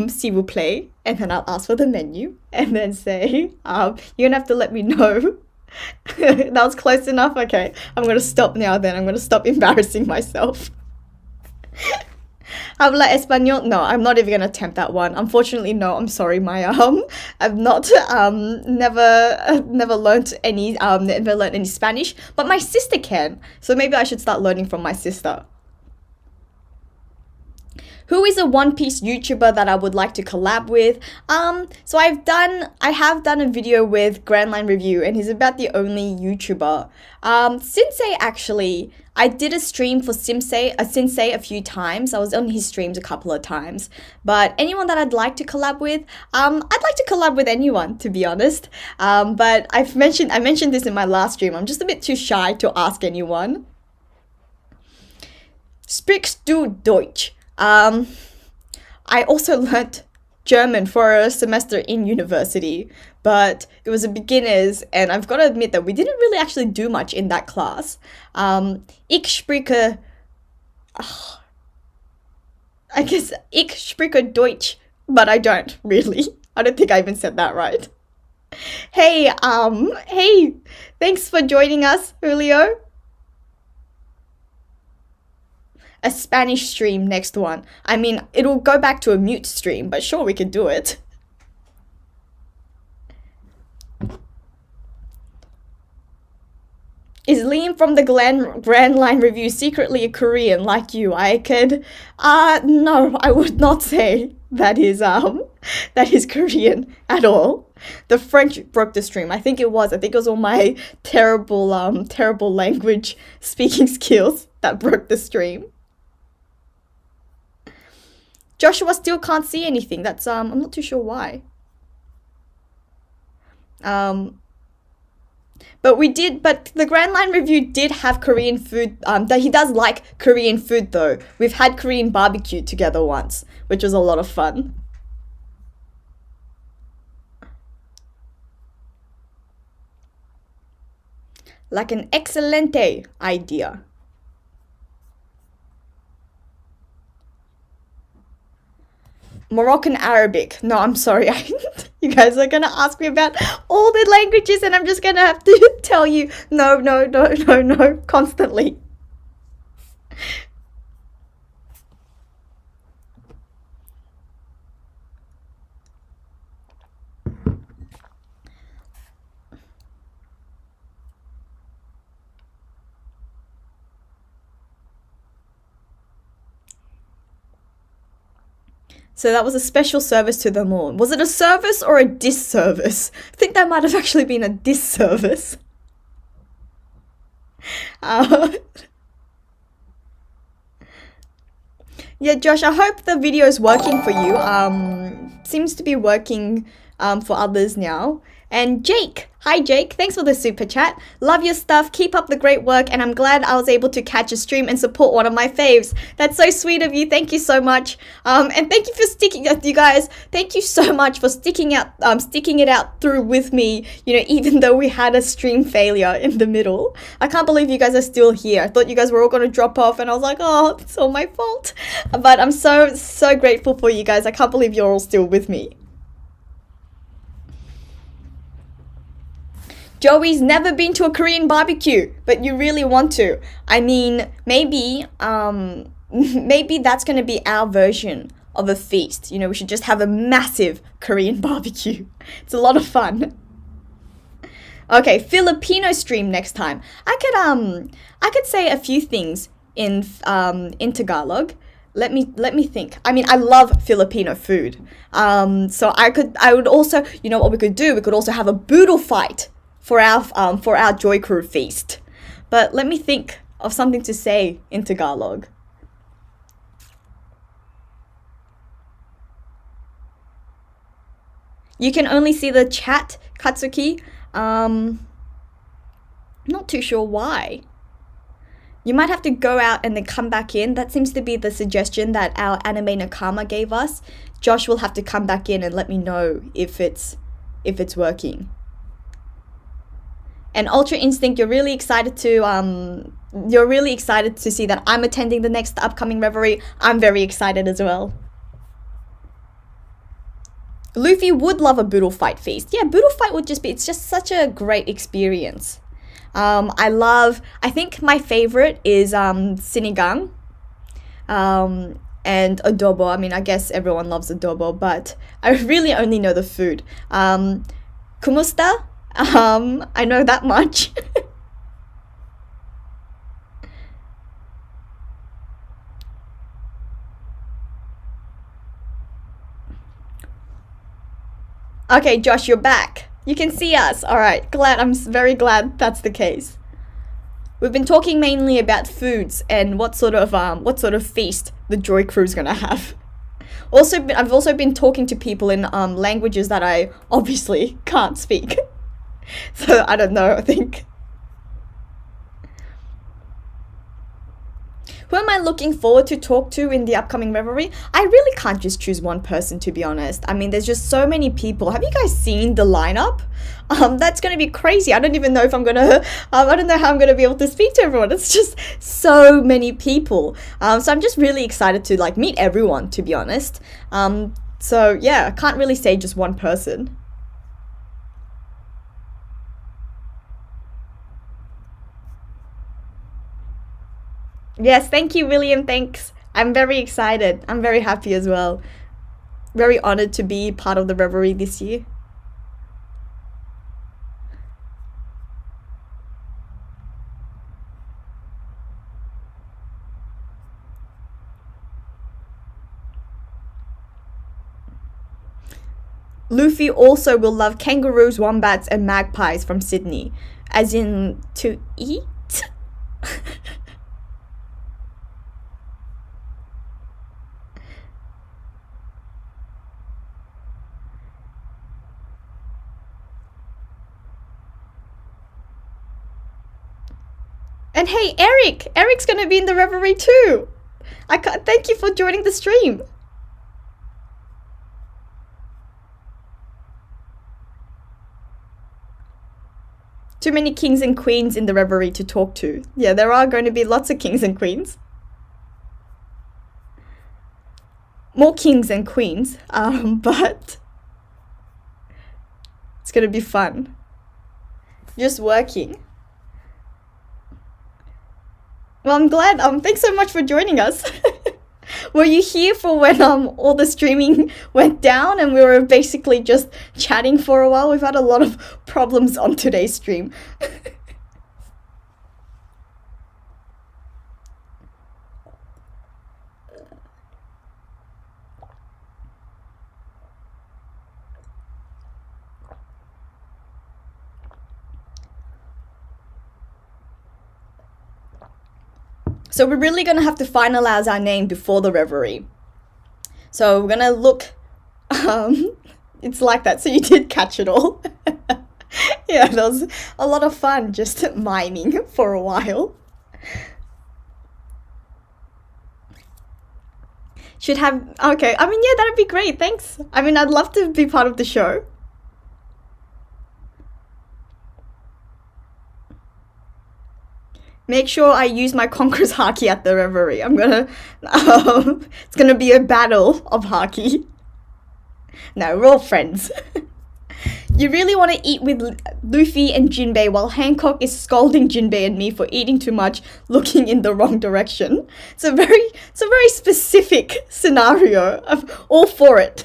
s'il vous plaît, and then I'll ask for the menu, and then say, you're gonna have to let me know. That was close enough. Okay, I'm gonna stop now. Then I'm gonna stop embarrassing myself. Habla español? No, I'm not even gonna attempt that one. Unfortunately, no. I'm sorry, Maya. I've not never learned any Spanish, but my sister can. So maybe I should start learning from my sister. Who is a One Piece YouTuber that I would like to collab with? So I have done a video with Grand Line Review, and he's about the only YouTuber. Sensei, actually, I did a stream for Sensei a few times. I was on his streams a couple of times. But anyone that I'd like to collab with, I'd like to collab with anyone, to be honest. But I mentioned this in my last stream. I'm just a bit too shy to ask anyone. Sprichst du Deutsch? I also learnt German for a semester in university, but it was a beginner's, and I've got to admit that we didn't really actually do much in that class. Ich spreche, I guess ich spreche Deutsch, but I don't really. I don't think I even said that right. Hey, thanks for joining us, Julio. A Spanish stream, next one. I mean, it'll go back to a mute stream, but sure, we could do it. Is Liam from the Grand Line Review secretly a Korean like you? I could, no, I would not say that is Korean at all. The French broke the stream. I think it was all my terrible language speaking skills that broke the stream. Joshua still can't see anything. That's, I'm not too sure why. But the Grand Line Review did have Korean food. That he does like Korean food though. We've had Korean barbecue together once, which was a lot of fun. Like an excelente idea. Moroccan Arabic. No, I'm sorry. You guys are gonna ask me about all the languages and I'm just gonna have to tell you no, constantly. So that was a special service to them all. Was it a service or a disservice? I think that might have actually been a disservice. Yeah, Josh, I hope the video is working for you. Seems to be working for others now. And Jake, hi Jake, thanks for the super chat. Love your stuff, keep up the great work, and I'm glad I was able to catch a stream and support one of my faves. That's so sweet of you, thank you so much. And thank you for you guys, thank you so much for sticking it out through with me, you know, even though we had a stream failure in the middle. I can't believe you guys are still here. I thought you guys were all gonna drop off and I was like, oh, it's all my fault. But I'm so grateful for you guys. I can't believe you're all still with me. Joey's never been to a Korean barbecue, but you really want to. I mean, maybe that's gonna be our version of a feast. You know, we should just have a massive Korean barbecue. It's a lot of fun. Okay, Filipino stream next time. I could say a few things in Tagalog. Let me think. I mean, I love Filipino food. So I would also, you know what we could do? We could also have a boodle fight for our Joy Crew feast. But let me think of something to say in Tagalog. You can only see the chat, Katsuki. Not too sure why. You might have to go out and then come back in. That seems to be the suggestion that our anime Nakama gave us. Josh will have to come back in and let me know if it's working. And Ultra Instinct, you're really excited to see that I'm attending the next upcoming Reverie. I'm very excited as well. Luffy would love a boodle fight feast. Yeah, boodle fight would it's just such a great experience. I think my favorite is sinigang and adobo. I mean, I guess everyone loves adobo, but I really only know the food. Kumusta? I know that much. Okay, Josh, you're back. You can see us. All right, I'm very glad that's the case. We've been talking mainly about foods and what sort of feast the Joy Crew's gonna have. I've also been talking to people in languages that I obviously can't speak. So I don't know, I think. Who am I looking forward to talk to in the upcoming Reverie? I really can't just choose one person, to be honest. I mean, there's just so many people. Have you guys seen the lineup? That's gonna be crazy. I don't even know if I don't know how I'm gonna be able to speak to everyone. It's just so many people. So I'm just really excited to like meet everyone, to be honest. So yeah, I can't really say just one person. Yes, thank you, William. Thanks. I'm very excited. I'm very happy as well. Very honored to be part of the Reverie this year. Luffy also will love kangaroos, wombats, and magpies from Sydney. As in, to eat? And hey, Eric! Eric's gonna be in the Reverie too! Thank you for joining the stream! Too many kings and queens in the Reverie to talk to. Yeah, there are going to be lots of kings and queens. More kings and queens, but it's gonna be fun. Just working. Well, I'm glad. Thanks so much for joining us. Were you here for when all the streaming went down and we were basically just chatting for a while? We've had a lot of problems on today's stream. So we're really going to have to finalize our name before the Reverie. So we're going to look... it's like that. So you did catch it all. Yeah, it was a lot of fun just miming for a while. Should have... Okay, I mean, yeah, that'd be great. Thanks. I mean, I'd love to be part of the show. Make sure I use my Conqueror's Haki at the Reverie. I'm gonna... it's gonna be a battle of Haki. No, we're all friends. You really want to eat with Luffy and Jinbei while Hancock is scolding Jinbei and me for eating too much, looking in the wrong direction. It's a very specific scenario. I'm all for it.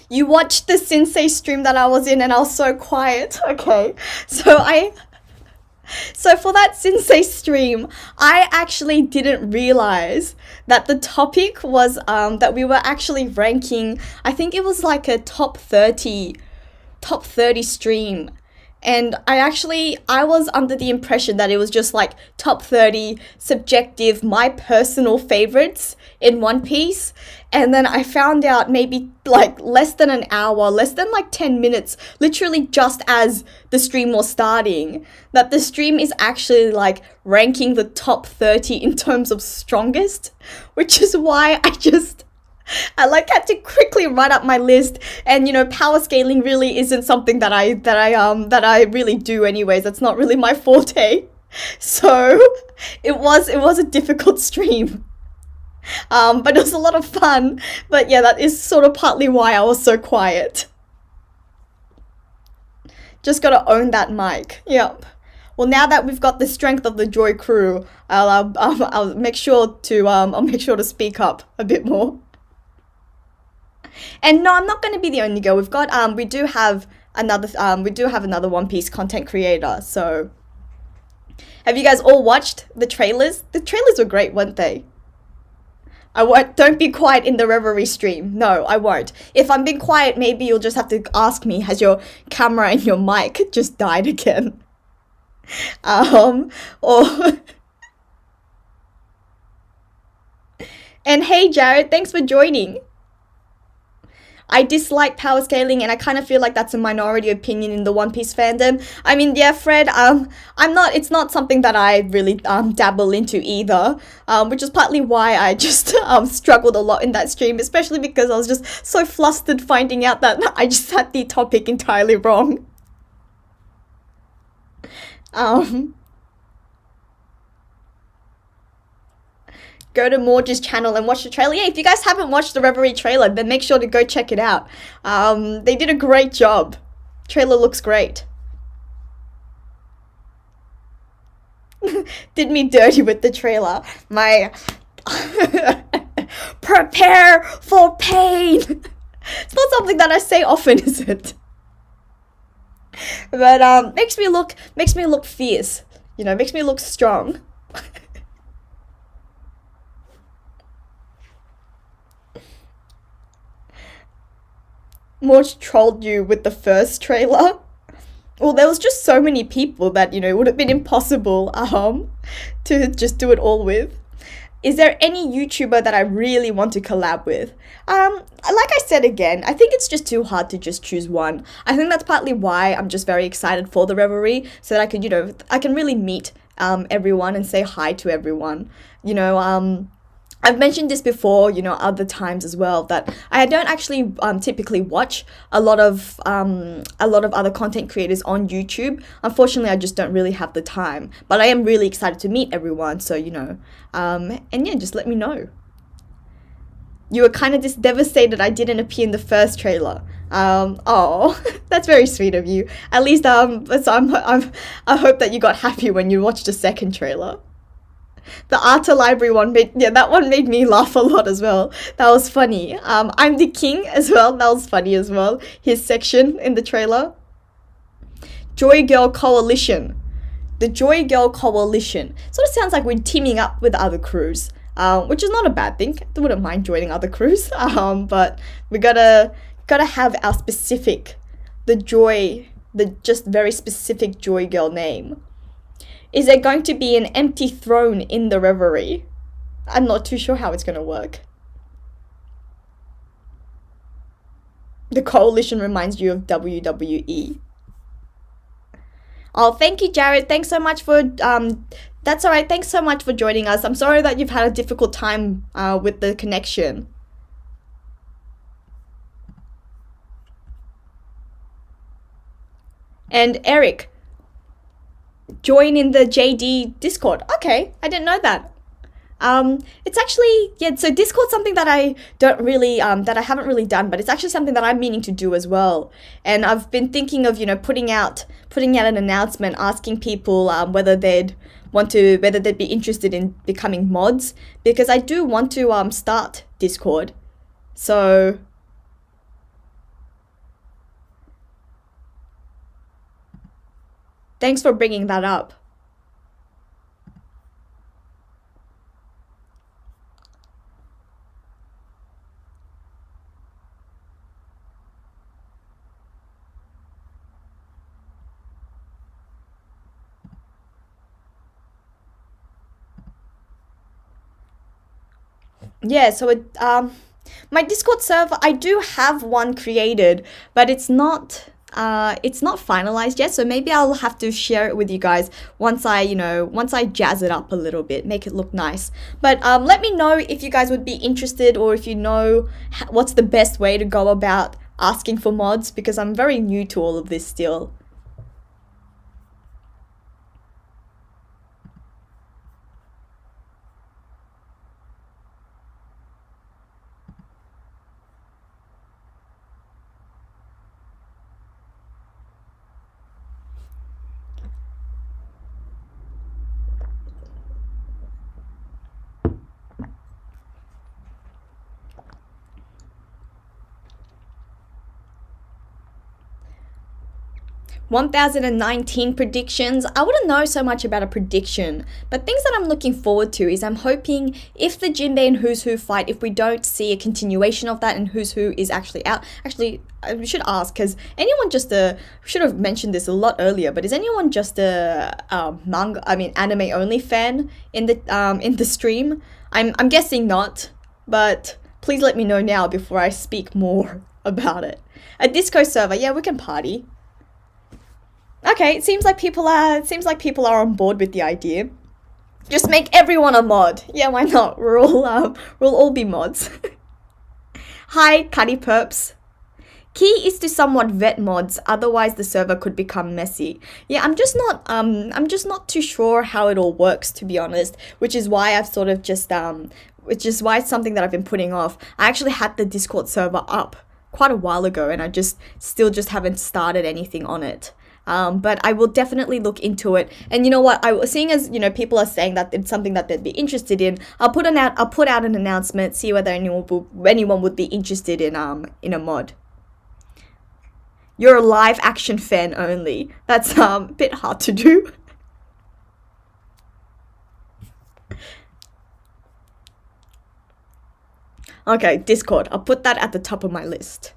You watched the Sensei stream that I was in and I was so quiet. Okay. So for that Sensei stream, I actually didn't realize that the topic was that we were actually ranking, I think it was like a top 30 stream. And I was under the impression that it was just like top 30 subjective, my personal favorites in One Piece. And then I found out maybe like less than an hour, less than like 10 minutes, literally just as the stream was starting, that the stream is actually like ranking the top 30 in terms of strongest, which is why I like had to quickly write up my list. And you know, power scaling really isn't something that I really do anyways. That's not really my forte. So it was a difficult stream. But it was a lot of fun. But yeah, that is sort of partly why I was so quiet. Just gotta own that mic. Yep. Well, now that we've got the strength of the Joy crew, I'll make sure to speak up a bit more. And no, I'm not going to be the only girl. We've got we do have another One Piece content creator. So, have you guys all watched the trailers? The trailers were great, weren't they? Don't be quiet in the Reverie stream. No, I won't. If I'm being quiet, maybe you'll just have to ask me, has your camera and your mic just died again? Or... And hey, Jared, thanks for joining. I dislike power scaling, and I kind of feel like that's a minority opinion in the One Piece fandom. I mean, yeah, Fred, it's not something that I really dabble into either, which is partly why I just struggled a lot in that stream, especially because I was just so flustered finding out that I just had the topic entirely wrong. Go to Morge's channel and watch the trailer. Yeah, if you guys haven't watched the Reverie trailer, then make sure to go check it out. They did a great job. Trailer looks great. Did me dirty with the trailer. My... Prepare for pain! It's not something that I say often, is it? But makes me look fierce. You know, makes me look strong. more trolled you with the first trailer. Well, there was just so many people that, it would have been impossible to just do it all with. Is there any YouTuber that I really want to collab with? Like I said again, I think it's just too hard to just choose one. I think that's partly why I'm just very excited for the Revelry, so that I could, I can really meet everyone and say hi to everyone. I've mentioned this before, other times as well, that I don't actually typically watch a lot of other content creators on YouTube. Unfortunately, I just don't really have the time. But I am really excited to meet everyone, so and yeah, just let me know. You were kind of just devastated I didn't appear in the first trailer. Oh, that's very sweet of you. At least I hope that you got happy when you watched the second trailer. The Art Library one that one made me laugh a lot as well. That was funny. I'm the King as well. That was funny as well. His section in the trailer. Joy Girl Coalition. The Joy Girl Coalition. Sort of sounds like we're teaming up with other crews, which is not a bad thing. I wouldn't mind joining other crews. But we gotta have our specific, the just very specific Joy Girl name. Is there going to be an empty throne in the Revelry? I'm not too sure how it's going to work. The coalition reminds you of WWE. Oh, thank you, Jared. Thanks so much for... that's alright. Thanks so much for joining us. I'm sorry that you've had a difficult time with the connection. And Eric... join in the JD Discord. Okay, I didn't know that. It's actually, so Discord's something that I don't really, that I haven't really done, but it's actually something that I'm meaning to do as well. And I've been thinking of, putting out an announcement asking people whether they'd be interested in becoming mods, because I do want to start Discord. So thanks for bringing that up. Yeah, so my Discord server, I do have one created, but it's not finalized yet, so maybe I'll have to share it with you guys once I jazz it up a little bit, make it look nice. But let me know if you guys would be interested, or if you know what's the best way to go about asking for mods, because I'm very new to all of this still. (1019) predictions. I wouldn't know so much about a prediction, but things that I'm looking forward to is I'm hoping if the Jinbei and Who's Who fight, if we don't see a continuation of that and Who's Who is actually out. Actually, I should ask, because anyone just should have mentioned this a lot earlier, but is anyone just a anime only fan in the stream? I'm guessing not, but please let me know now before I speak more about it. A disco server, yeah, we can party. Okay, it seems like people are on board with the idea. Just make everyone a mod. Yeah, why not? We'll all be mods. Hi, Cuddy Perps. Key is to somewhat vet mods, otherwise the server could become messy. Yeah, I'm just not too sure how it all works, to be honest, which is why I've sort of just which is why it's something that I've been putting off. I actually had the Discord server up quite a while ago, and I still just haven't started anything on it. But I will definitely look into it. And you know what? Seeing as people are saying that it's something that they'd be interested in, I'll put out an announcement, see whether anyone would be interested in a mod. You're a live action fan only. That's a bit hard to do. Okay, Discord. I'll put that at the top of my list.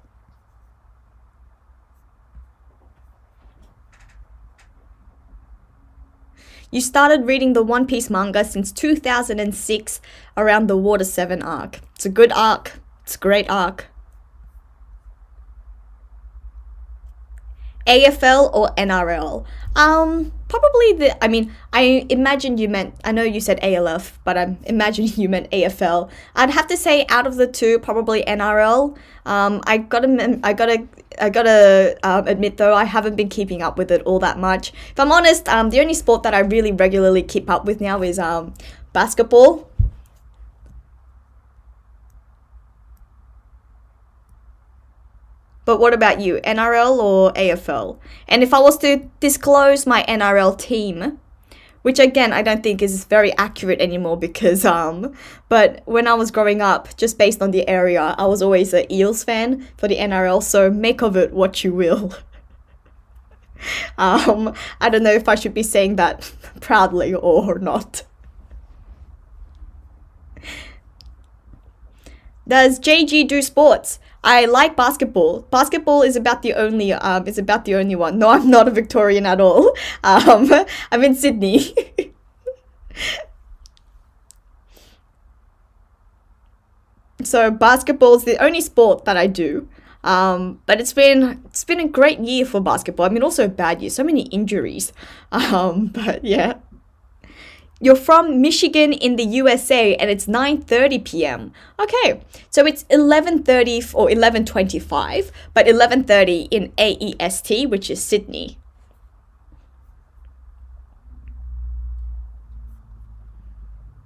You started reading the One Piece manga since 2006 around the Water 7 arc. It's a good arc. It's a great arc. AFL or NRL? Probably I imagine you meant, I know you said ALF, but I'm imagining you meant AFL. I'd have to say out of the two, probably NRL. I gotta admit though, I haven't been keeping up with it all that much. If I'm honest, the only sport that I really regularly keep up with now is basketball. But what about you, NRL or AFL? And if I was to disclose my NRL team, which again I don't think is very accurate anymore because but when I was growing up, just based on the area, I was always an Eels fan for the NRL, so make of it what you will. I don't know if I should be saying that proudly or not. Does JG do sports? I like basketball. Basketball is about the only one. No, I'm not a Victorian at all. I'm in Sydney. So basketball is the only sport that I do. But it's been a great year for basketball. I mean, also a bad year. So many injuries. But yeah. You're from Michigan in the USA and it's 9:30 p.m. Okay, so it's 11:30 or 11:25, but 11:30 in AEST, which is Sydney.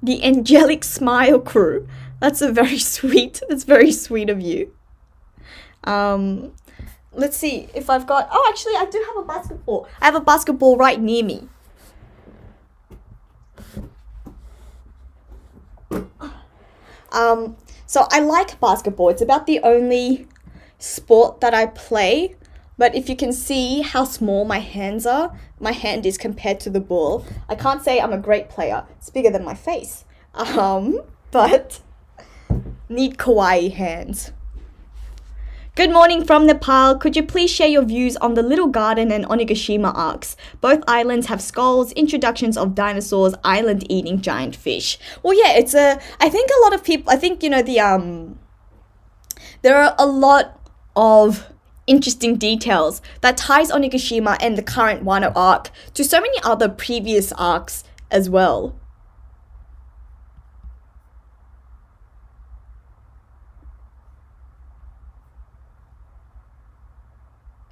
The Angelic Smile crew. That's very sweet of you. Let's see if I've got, oh, actually I do have a basketball. I have a basketball right near me. So I like basketball. It's about the only sport that I play. But if you can see how small my hand is compared to the ball, I can't say I'm a great player. It's bigger than my face. But need kawaii hands. Good morning from Nepal. Could you please share your views on the Little Garden and Onigashima arcs? Both islands have skulls, introductions of dinosaurs, island-eating giant fish. Well, yeah, I think a lot of people, there are a lot of interesting details that ties Onigashima and the current Wano arc to so many other previous arcs as well.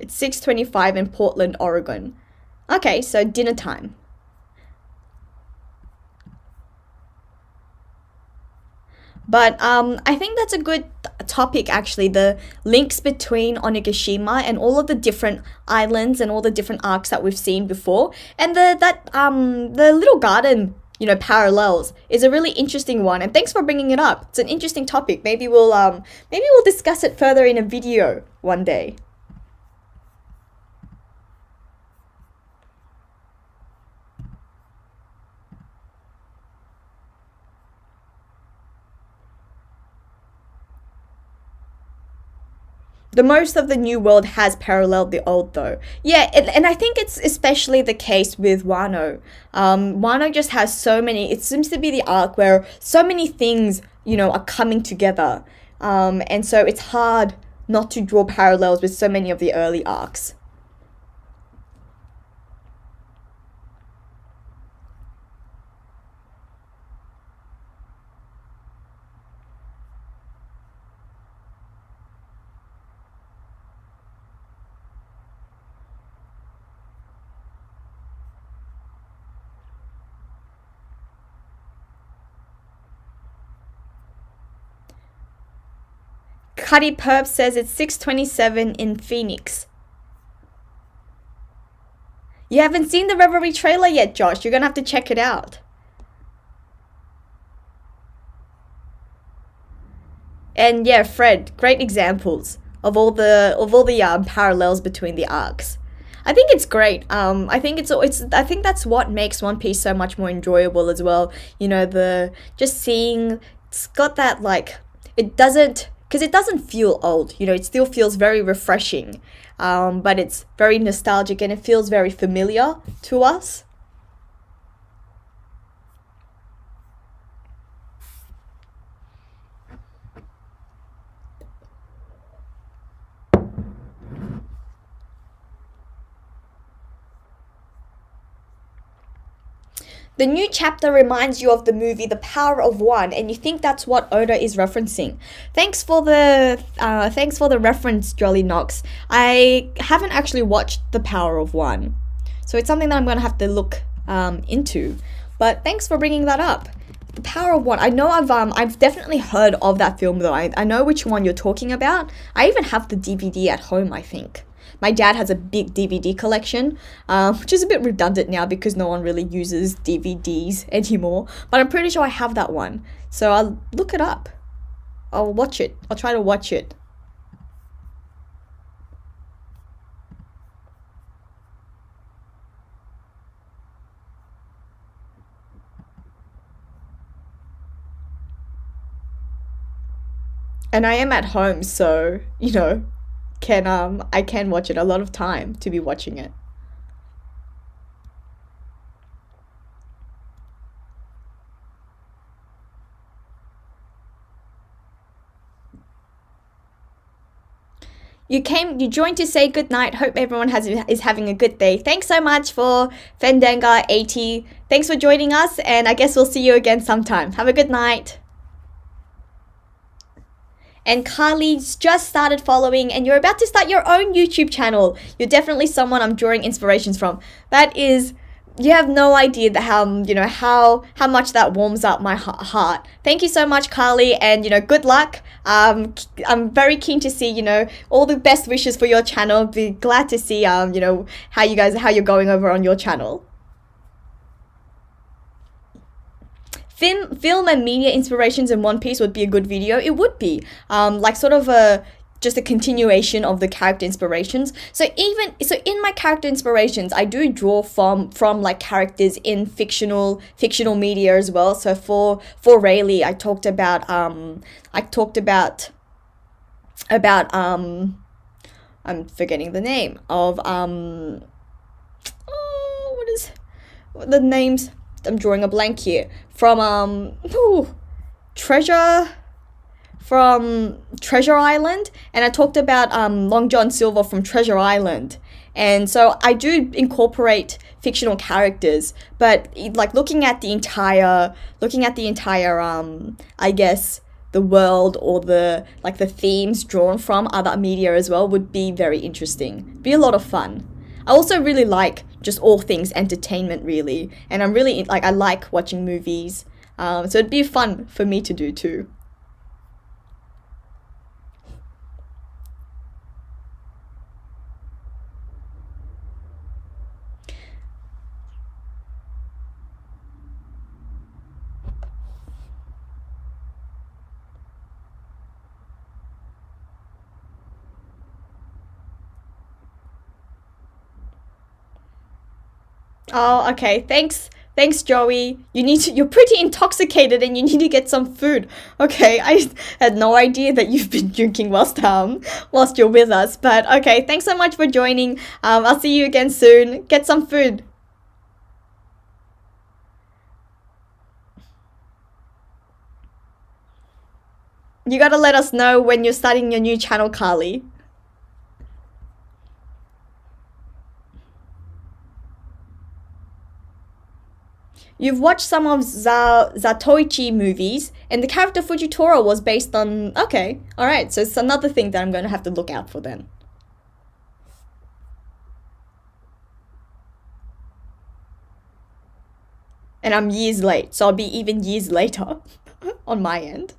It's 6:25 in Portland, Oregon. Okay, so dinner time. But I think that's a good topic actually, the links between Onigashima and all of the different islands and all the different arcs that we've seen before. And the Little Garden, parallels is a really interesting one. And thanks for bringing it up. It's an interesting topic. Maybe we'll discuss it further in a video one day. The most of the new world has paralleled the old though. Yeah, and I think it's especially the case with Wano. Wano just has so many, it seems to be the arc where so many things, are coming together. And so it's hard not to draw parallels with so many of the early arcs. Cuddy Perp says it's 6:27 in Phoenix. You haven't seen the Reverie trailer yet, Josh. You're gonna have to check it out. And yeah, Fred, great examples of all the parallels between the arcs. I think it's great. I think I think that's what makes One Piece so much more enjoyable as well. The just seeing, it's got that because it doesn't feel old, it still feels very refreshing, but it's very nostalgic and it feels very familiar to us. The new chapter reminds you of the movie The Power of One, and you think that's what Oda is referencing. Thanks for the reference, Jolly Knox. I haven't actually watched The Power of One, so it's something that I'm gonna have to look into. But thanks for bringing that up. The Power of One. I know I've definitely heard of that film though. I know which one you're talking about. I even have the DVD at home, I think. My dad has a big DVD collection, which is a bit redundant now because no one really uses DVDs anymore. But I'm pretty sure I have that one. So I'll look it up. I'll watch it. I'll try to watch it. And I am at home, so, I can watch it a lot of time to be watching it. You joined to say goodnight. Hope everyone is having a good day. Thanks so much for Fendanga80. Thanks for joining us, and I guess we'll see you again sometime. Have a good night. And Carly's just started following, and you're about to start your own YouTube channel. You're definitely someone I'm drawing inspirations from. You have no idea how much that warms up my heart. Thank you so much, Carly, and good luck. I'm very keen to see all the best wishes for your channel. Be glad to see how you're going over on your channel. Film and media inspirations in One Piece would be a good video. It would be just a continuation of the character inspirations. So in my character inspirations, I do draw from like characters in fictional media as well. So for Rayleigh, I talked about I'm forgetting the name of what is the names? I'm drawing a blank here. From Treasure Island, and I talked about Long John Silver from Treasure Island. And so I do incorporate fictional characters, but like looking at the entire I guess the world or the themes drawn from other media as well would be very interesting. Be a lot of fun. I also really like just all things entertainment, really, and I'm really I like watching movies, so it'd be fun for me to do too. Oh, okay. Thanks, Joey. You're pretty intoxicated and you need to get some food. Okay, I had no idea that you've been drinking whilst you're with us. But okay, thanks so much for joining. I'll see you again soon. Get some food. You gotta let us know when you're starting your new channel, Carly. You've watched some of Zatoichi movies, and the character Fujitora was based on... Okay, alright, so it's another thing that I'm going to have to look out for then. And I'm years late, so I'll be even years later on my end.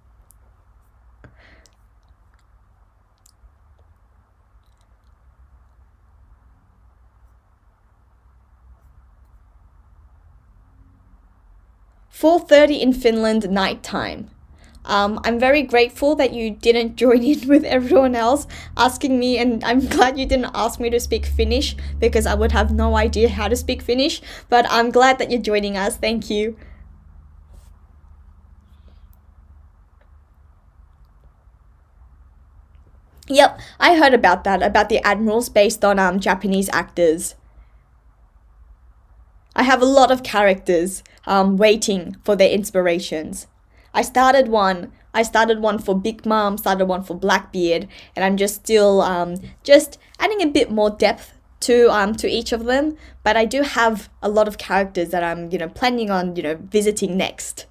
"4:30 in Finland nighttime." I'm very grateful that you didn't join in with everyone else asking me, and I'm glad you didn't ask me to speak Finnish because I would have no idea how to speak Finnish, but I'm glad that you're joining us. Thank you. Yep, I heard about that, about the admirals based on Japanese actors. I have a lot of characters waiting for their inspirations. I started one for Big Mom, started one for Blackbeard, and I'm just still just adding a bit more depth to each of them, but I do have a lot of characters that I'm, planning on, visiting next.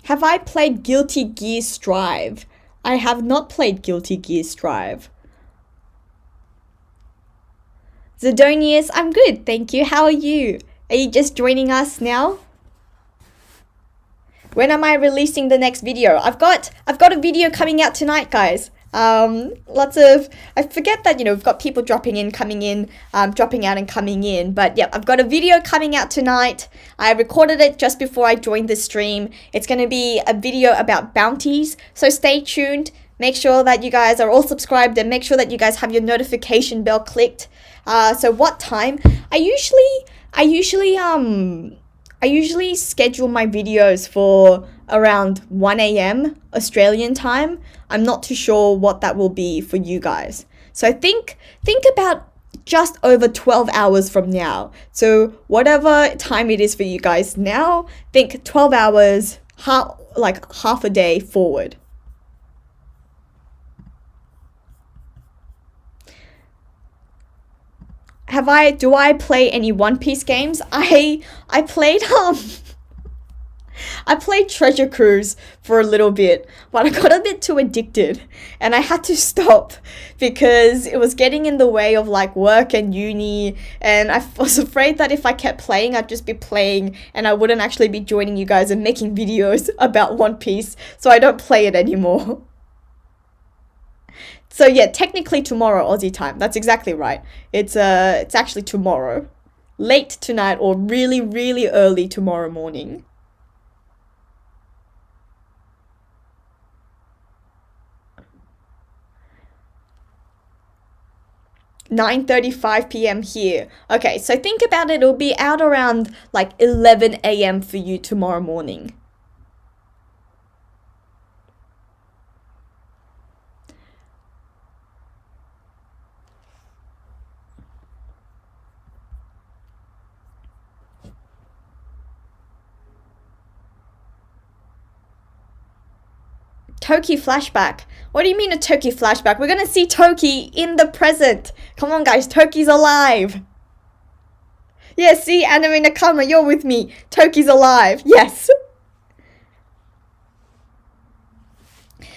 Have I played Guilty Gear Strive? I have not played Guilty Gear Strive. Zidonius, I'm good, thank you. How are you? Are you just joining us now? When am I releasing the next video? I've got a video coming out tonight, guys. I forget that, we've got people dropping in, coming in, dropping out and coming in. But yeah, I've got a video coming out tonight. I recorded it just before I joined the stream. It's going to be a video about bounties. So stay tuned. Make sure that you guys are all subscribed and make sure that you guys have your notification bell clicked. So what time? I usually schedule my videos for around 1 a.m. Australian time. I'm not too sure what that will be for you guys. So think about just over 12 hours from now. So whatever time it is for you guys now, think 12 hours, half a day forward. Do I play any One Piece games? I played Treasure Cruise for a little bit, but I got a bit too addicted and I had to stop because it was getting in the way of work and uni, and I was afraid that if I kept playing, I'd just be playing and I wouldn't actually be joining you guys and making videos about One Piece, so I don't play it anymore. So yeah, technically tomorrow Aussie time. That's exactly right. It's actually tomorrow. Late tonight or really, really early tomorrow morning. (9:35 p.m. here. Okay, so think about it. It'll be out around 11 a.m. for you tomorrow morning. Toki flashback. What do you mean a Toki flashback? We're gonna see Toki in the present. Come on, guys. Toki's alive. Yeah, see, Anime Nakama, you're with me. Toki's alive. Yes.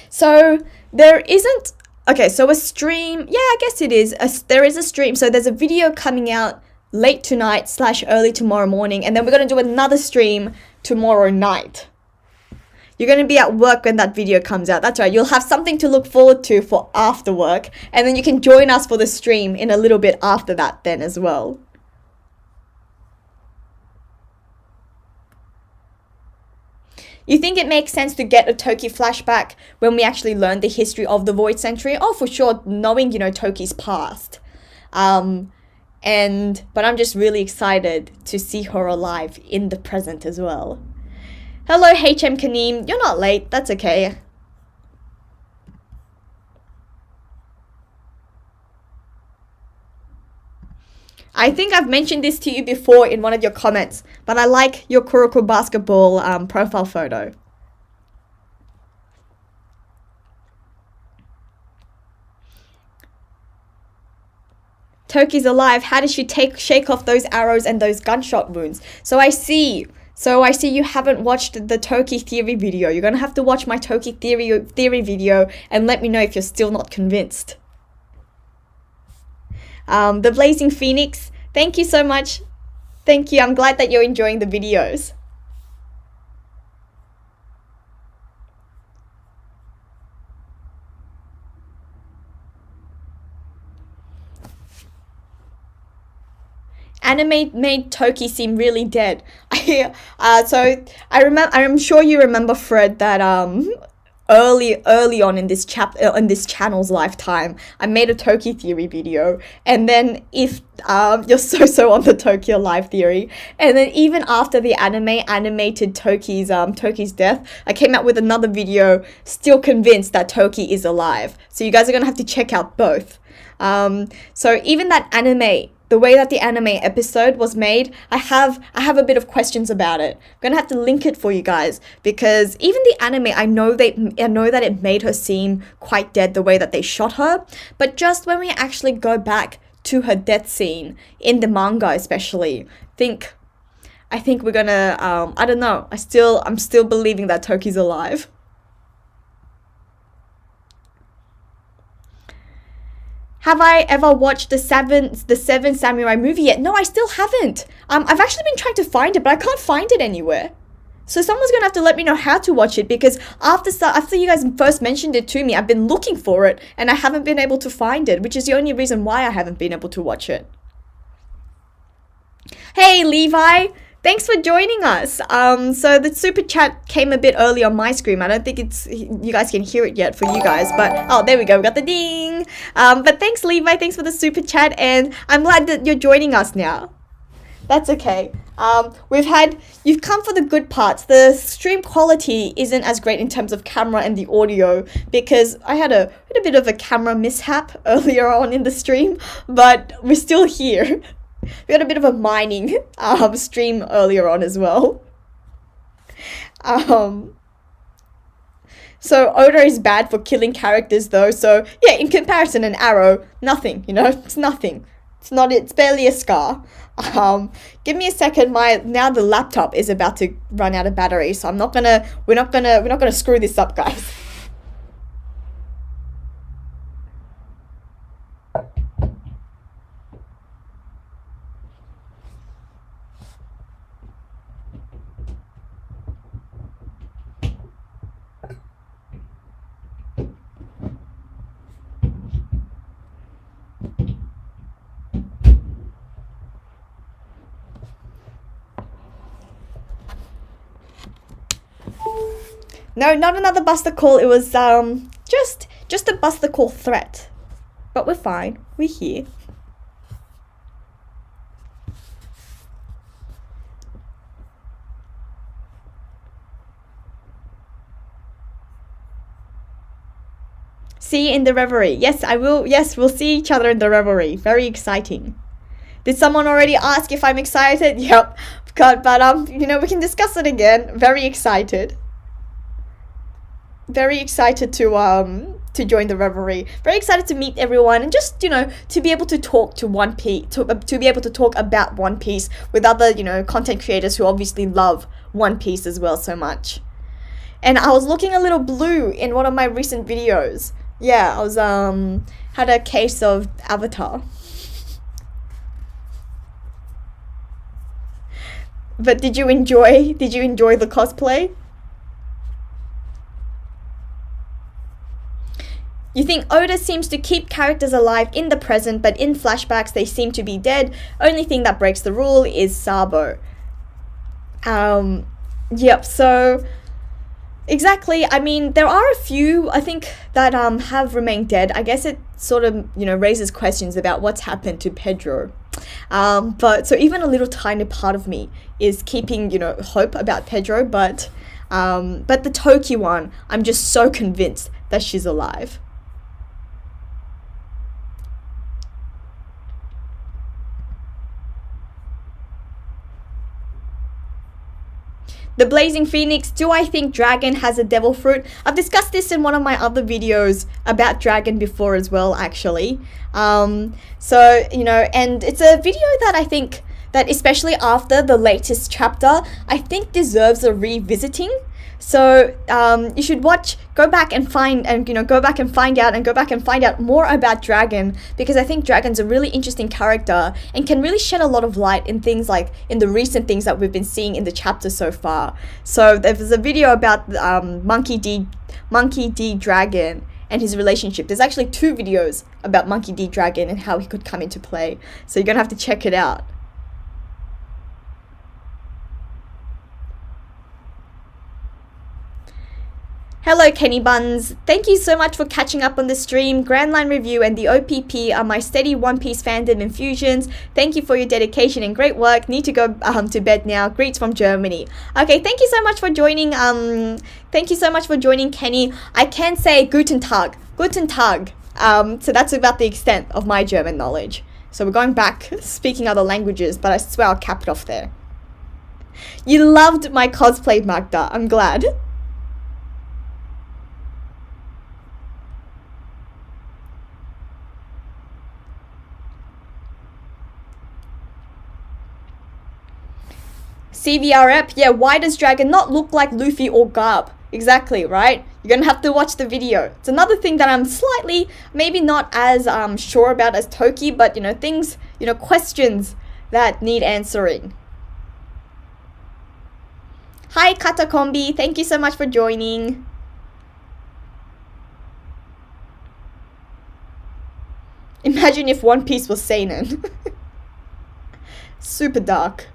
So there isn't. Okay, so a stream. Yeah, I guess it is. There is a stream. So there's a video coming out late tonight / early tomorrow morning, and then we're gonna do another stream tomorrow night. You're going to be at work when that video comes out. That's right. You'll have something to look forward to for after work. And then you can join us for the stream in a little bit after that then as well. You think it makes sense to get a Toki flashback when we actually learn the history of the Void Century? Oh, for sure. Knowing, Toki's past. But I'm just really excited to see her alive in the present as well. Hello, HM Kaneem. You're not late. That's okay. I think I've mentioned this to you before in one of your comments, but I like your Kuroko basketball profile photo. Toki's alive. How does she shake off those arrows and those gunshot wounds? So I see you haven't watched the Toki theory video. You're going to have to watch my Toki theory video and let me know if you're still not convinced. The Blazing Phoenix, thank you so much. Thank you. I'm glad that you're enjoying the videos. Anime made Toki seem really dead. So I'm sure you remember, Fred, that early on in this channel's lifetime. I made a Toki theory video, and then if you're so on the Toki alive theory, and then even after the animated Toki's death, I came out with another video still convinced that Toki is alive. So you guys are gonna have to check out both. So even that anime, the way that the anime episode was made, I have a bit of questions about it. I'm gonna have to link it for you guys, because even the anime, I know that it made her seem quite dead the way that they shot her, but just when we actually go back to her death scene in the manga, especially, I think we're gonna I don't know. I'm still believing that Toki's alive. Have I ever watched the Seven Samurai movie yet? No, I still haven't. I've actually been trying to find it, but I can't find it anywhere. So someone's gonna have to let me know how to watch it, because after you guys first mentioned it to me, I've been looking for it and I haven't been able to find it, which is the only reason why I haven't been able to watch it. Hey Levi, thanks for joining us. So the super chat came a bit early on my screen. I don't think you guys can hear it yet for you guys, but oh, there we go. We got the ding. But thanks Levi, thanks for the super chat, and I'm glad that you're joining us now. That's okay. You've come for the good parts. The stream quality isn't as great in terms of camera and the audio, because I had a bit of a camera mishap earlier on in the stream, but we're still here. We had a bit of a mining stream earlier on as well. So Oda is bad for killing characters though, so yeah, in comparison, an arrow, nothing, it's nothing. It's barely a scar. Give me a second, now the laptop is about to run out of battery, so we're not gonna screw this up, guys. No, not another Buster Call. It was just a Buster Call threat. But we're fine. We're here. See you in the Reverie. Yes, I will. Yes, we'll see each other in the Reverie. Very exciting. Did someone already ask if I'm excited? Yep. God, but we can discuss it again. Very excited. Very excited to join the Reverie. Very excited to meet everyone, and just to be able to talk to One Piece, to be able to talk about One Piece with other content creators who obviously love One Piece as well so much. And I was looking a little blue in one of my recent videos. Yeah, I was had a case of Avatar. But did you enjoy the cosplay? You think Oda seems to keep characters alive in the present, but in flashbacks they seem to be dead. Only thing that breaks the rule is Sabo. Yep, so exactly. I mean, there are a few, I think, that have remained dead. I guess it sort of, raises questions about what's happened to Pedro. But so even a little tiny part of me is keeping, hope about Pedro, but the Toki one, I'm just so convinced that she's alive. The Blazing Phoenix, do I think Dragon has a devil fruit? I've discussed this in one of my other videos about Dragon before as well, actually. And it's a video that I think that, especially after the latest chapter, I think deserves a revisiting. So you should go back and find out more about Dragon, because I think Dragon's a really interesting character and can really shed a lot of light in things like in the recent things that we've been seeing in the chapter so far. So there's a video about Monkey D. Dragon and his relationship. There's actually 2 videos about Monkey D. Dragon and how he could come into play. So you're gonna have to check it out. Hello Kenny Buns, thank you so much for catching up on the stream. Grand Line Review and the OPP are my steady One Piece fandom infusions. Thank you for your dedication and great work. Need to go to bed now. Greets from Germany. Okay, thank you so much for joining. Thank you so much for joining, Kenny. I can say Guten Tag. Guten Tag. So that's about the extent of my German knowledge. So we're going back speaking other languages, but I swear I'll cap it off there. You loved my cosplay, Magda. I'm glad. CVRF, yeah, why does Dragon not look like Luffy or Garp? Exactly, right? You're gonna have to watch the video. It's another thing that I'm slightly, maybe not as sure about as Toki, but things, questions that need answering. Hi Katakombi, thank you so much for joining. Imagine if One Piece was seinen. Super dark.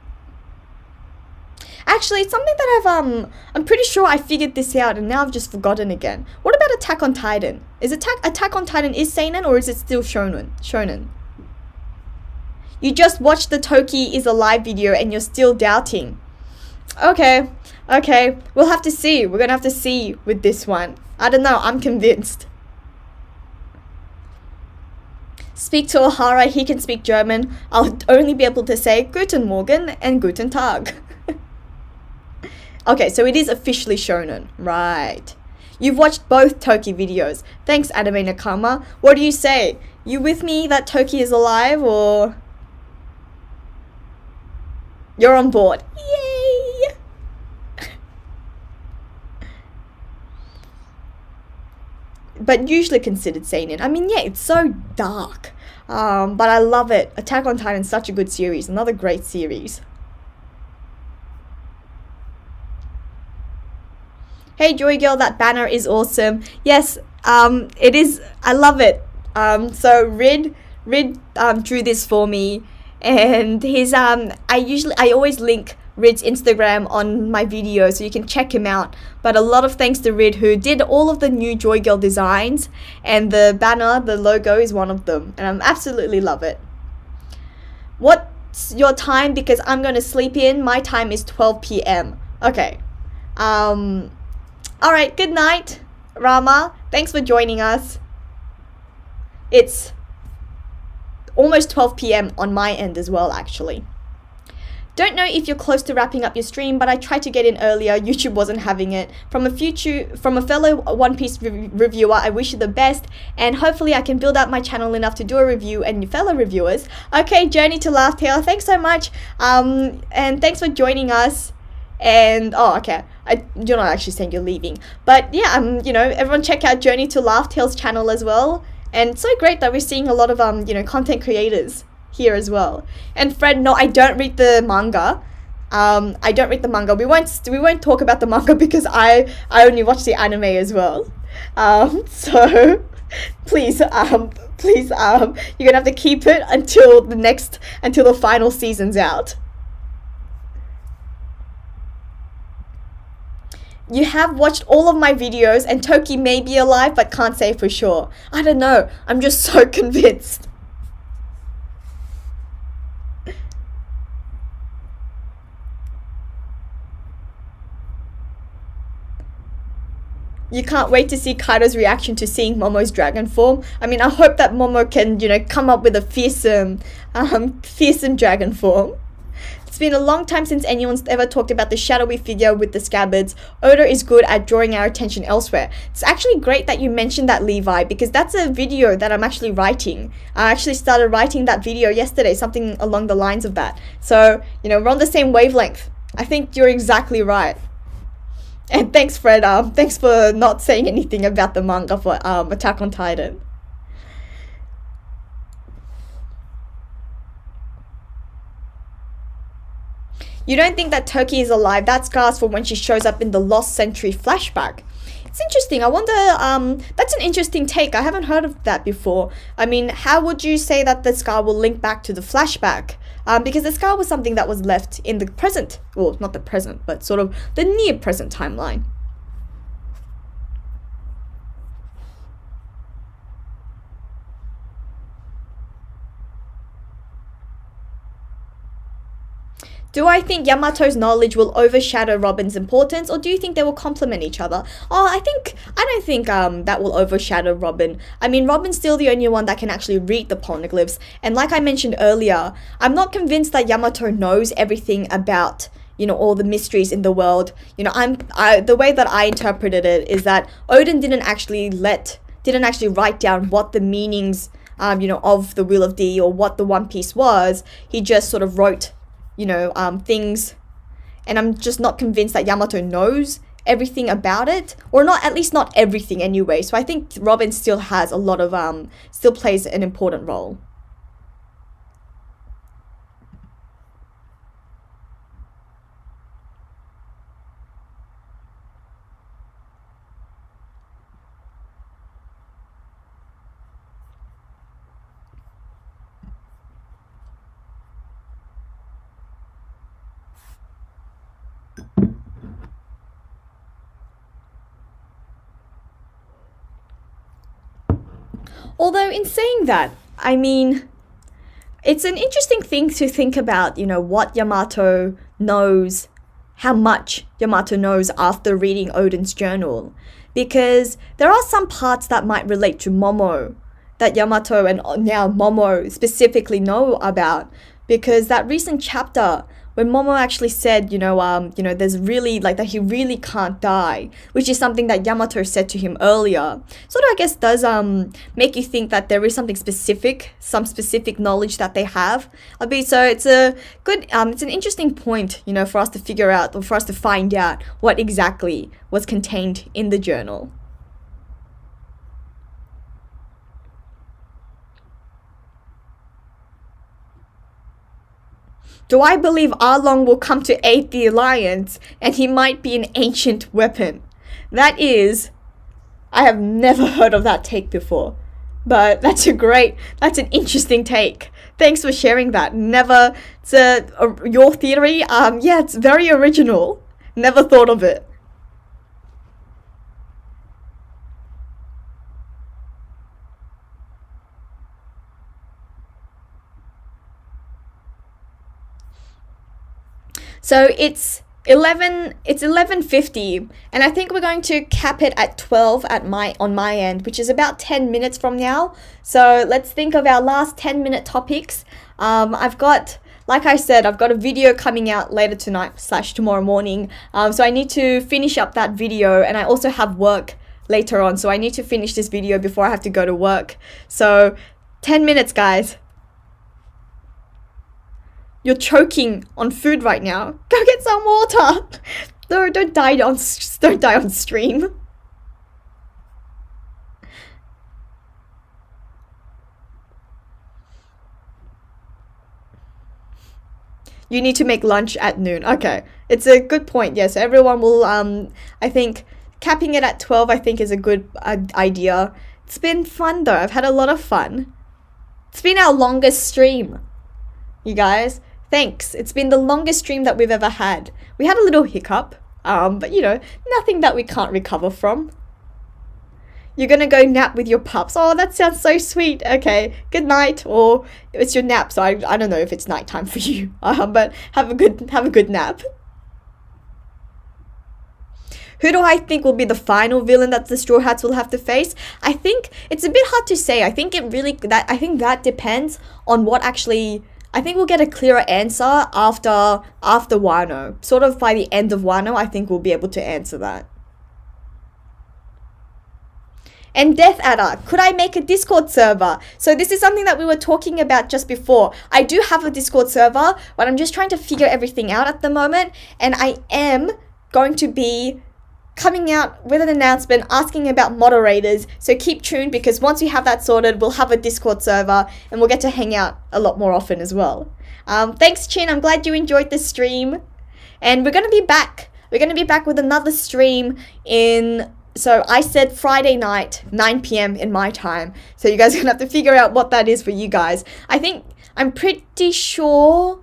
Actually, it's something that I'm pretty sure I figured this out and now I've just forgotten again. What about Attack on Titan? Is Attack on Titan is seinen or is it still shonen? You just watched the Toki is alive video and you're still doubting. Okay, we'll have to see. We're gonna have to see with this one. I don't know, I'm convinced. Speak to O'Hara, he can speak German. I'll only be able to say Guten Morgen and Guten Tag. Okay, so it is officially shonen. Right. You've watched both Toki videos. Thanks, Anime Nakama. What do you say? You with me that Toki is alive or... You're on board. Yay! But usually considered seinen. I mean, yeah, it's so dark. But I love it. Attack on Titan is such a good series. Another great series. Hey Joy Girl, that banner is awesome. Yes, it is. I love it. So Rid drew this for me, and his I always link Rid's Instagram on my video so you can check him out. But a lot of thanks to Rid who did all of the new Joy Girl designs, and the banner, the logo is one of them, and I absolutely love it. What's your time? Because I'm going to sleep in. My time is 12 p.m. Okay. Alright, good night, Rama. Thanks for joining us. It's almost 12 p.m. on my end as well, actually. Don't know if you're close to wrapping up your stream, but I tried to get in earlier. YouTube wasn't having it. From a fellow One Piece reviewer, I wish you the best, and hopefully I can build out my channel enough to do a review and fellow reviewers. Okay, Journey to Laugh Tale, thanks so much. And thanks for joining us. And oh, okay, you're not actually saying you're leaving, but yeah, everyone check out Journey to Laugh Tale's channel as well. And it's so great that we're seeing a lot of content creators here as well. And Fred, no, I don't read the manga. I don't read the manga. We won't talk about the manga because I only watch the anime as well. So please, you're gonna have to keep it until the final season's out. You have watched all of my videos and Toki may be alive but can't say for sure. I don't know. I'm just so convinced. You can't wait to see Kaido's reaction to seeing Momo's dragon form. I mean, I hope that Momo can, come up with a fearsome dragon form. It's been a long time since anyone's ever talked about the shadowy figure with the scabbards. Oda is good at drawing our attention elsewhere. It's actually great that you mentioned that, Levi, because that's a video that I'm actually writing. I actually started writing that video yesterday, something along the lines of that. So, we're on the same wavelength. I think you're exactly right. And thanks, Fred. Thanks for not saying anything about the manga for Attack on Titan. You don't think that Toki is alive? That's Scar's for when she shows up in the Lost Century flashback. It's interesting. I wonder, that's an interesting take. I haven't heard of that before. I mean, how would you say that the Scar will link back to the flashback? Because the Scar was something that was left in the present. Well, not the present, but sort of the near present timeline. Do I think Yamato's knowledge will overshadow Robin's importance, or do you think they will complement each other? Oh, I don't think that will overshadow Robin. I mean, Robin's still the only one that can actually read the poneglyphs, and like I mentioned earlier, I'm not convinced that Yamato knows everything about, you know, all the mysteries in the world. You know, the way that I interpreted it is that Odin didn't actually write down what the meanings, you know, of the Wheel of D or what the One Piece was. He just sort of wrote, you know, things, and I'm just not convinced that Yamato knows everything about it, or not, at least not everything anyway. So I think Robin still has a lot of, still plays an important role. Although, in saying that, I mean, it's an interesting thing to think about, you know, what Yamato knows, how much Yamato knows after reading Odin's journal. Because there are some parts that might relate to Momo that Yamato and now Momo specifically know about. Because that recent chapter when Momo actually said, there's really, like, that he really can't die, which is something that Yamato said to him earlier, sort of, I guess, does make you think that there is something specific, some specific knowledge that they have. So it's a good, it's an interesting point, you know, for us to figure out, or for us to find out what exactly was contained in the journal. Do I believe Arlong will come to aid the Alliance, and he might be an ancient weapon? I have never heard of that take before. But that's an interesting take. Thanks for sharing that. Your theory, yeah, it's very original. Never thought of it. So it's 11:50, and I think we're going to cap it at 12 on my end, which is about 10 minutes from now. So let's think of our last 10-minute topics. Like I said, I've got a video coming out later tonight / tomorrow morning. So I need to finish up that video, and I also have work later on. So I need to finish this video before I have to go to work. So 10 minutes, guys. You're choking on food right now. Go get some water. No, don't die on stream. You need to make lunch at noon. Okay, it's a good point. Yes, everyone will. I think capping it at 12, I think, is a good idea. It's been fun though. I've had a lot of fun. It's been our longest stream, you guys. Thanks. It's been the longest stream that we've ever had. We had a little hiccup, but nothing that we can't recover from. You're gonna go nap with your pups. Oh, that sounds so sweet. Okay, good night. Or it's your nap, so I don't know if it's nighttime for you. But have a good nap. Who do I think will be the final villain that the Straw Hats will have to face? I think it's a bit hard to say. I think that depends on what actually. I think we'll get a clearer answer after Wano. Sort of by the end of Wano, I think we'll be able to answer that. And Death Adder, could I make a Discord server? So this is something that we were talking about just before. I do have a Discord server, but I'm just trying to figure everything out at the moment. And I am going to be coming out with an announcement asking about moderators, so keep tuned, because once we have that sorted, we'll have a Discord server and we'll get to hang out a lot more often as well. Thanks, Chin. I'm glad you enjoyed this stream, and we're going to be back. We're going to be back with another stream so I said Friday night, 9 p.m. in my time, so you guys are going to have to figure out what that is for you guys. I'm pretty sure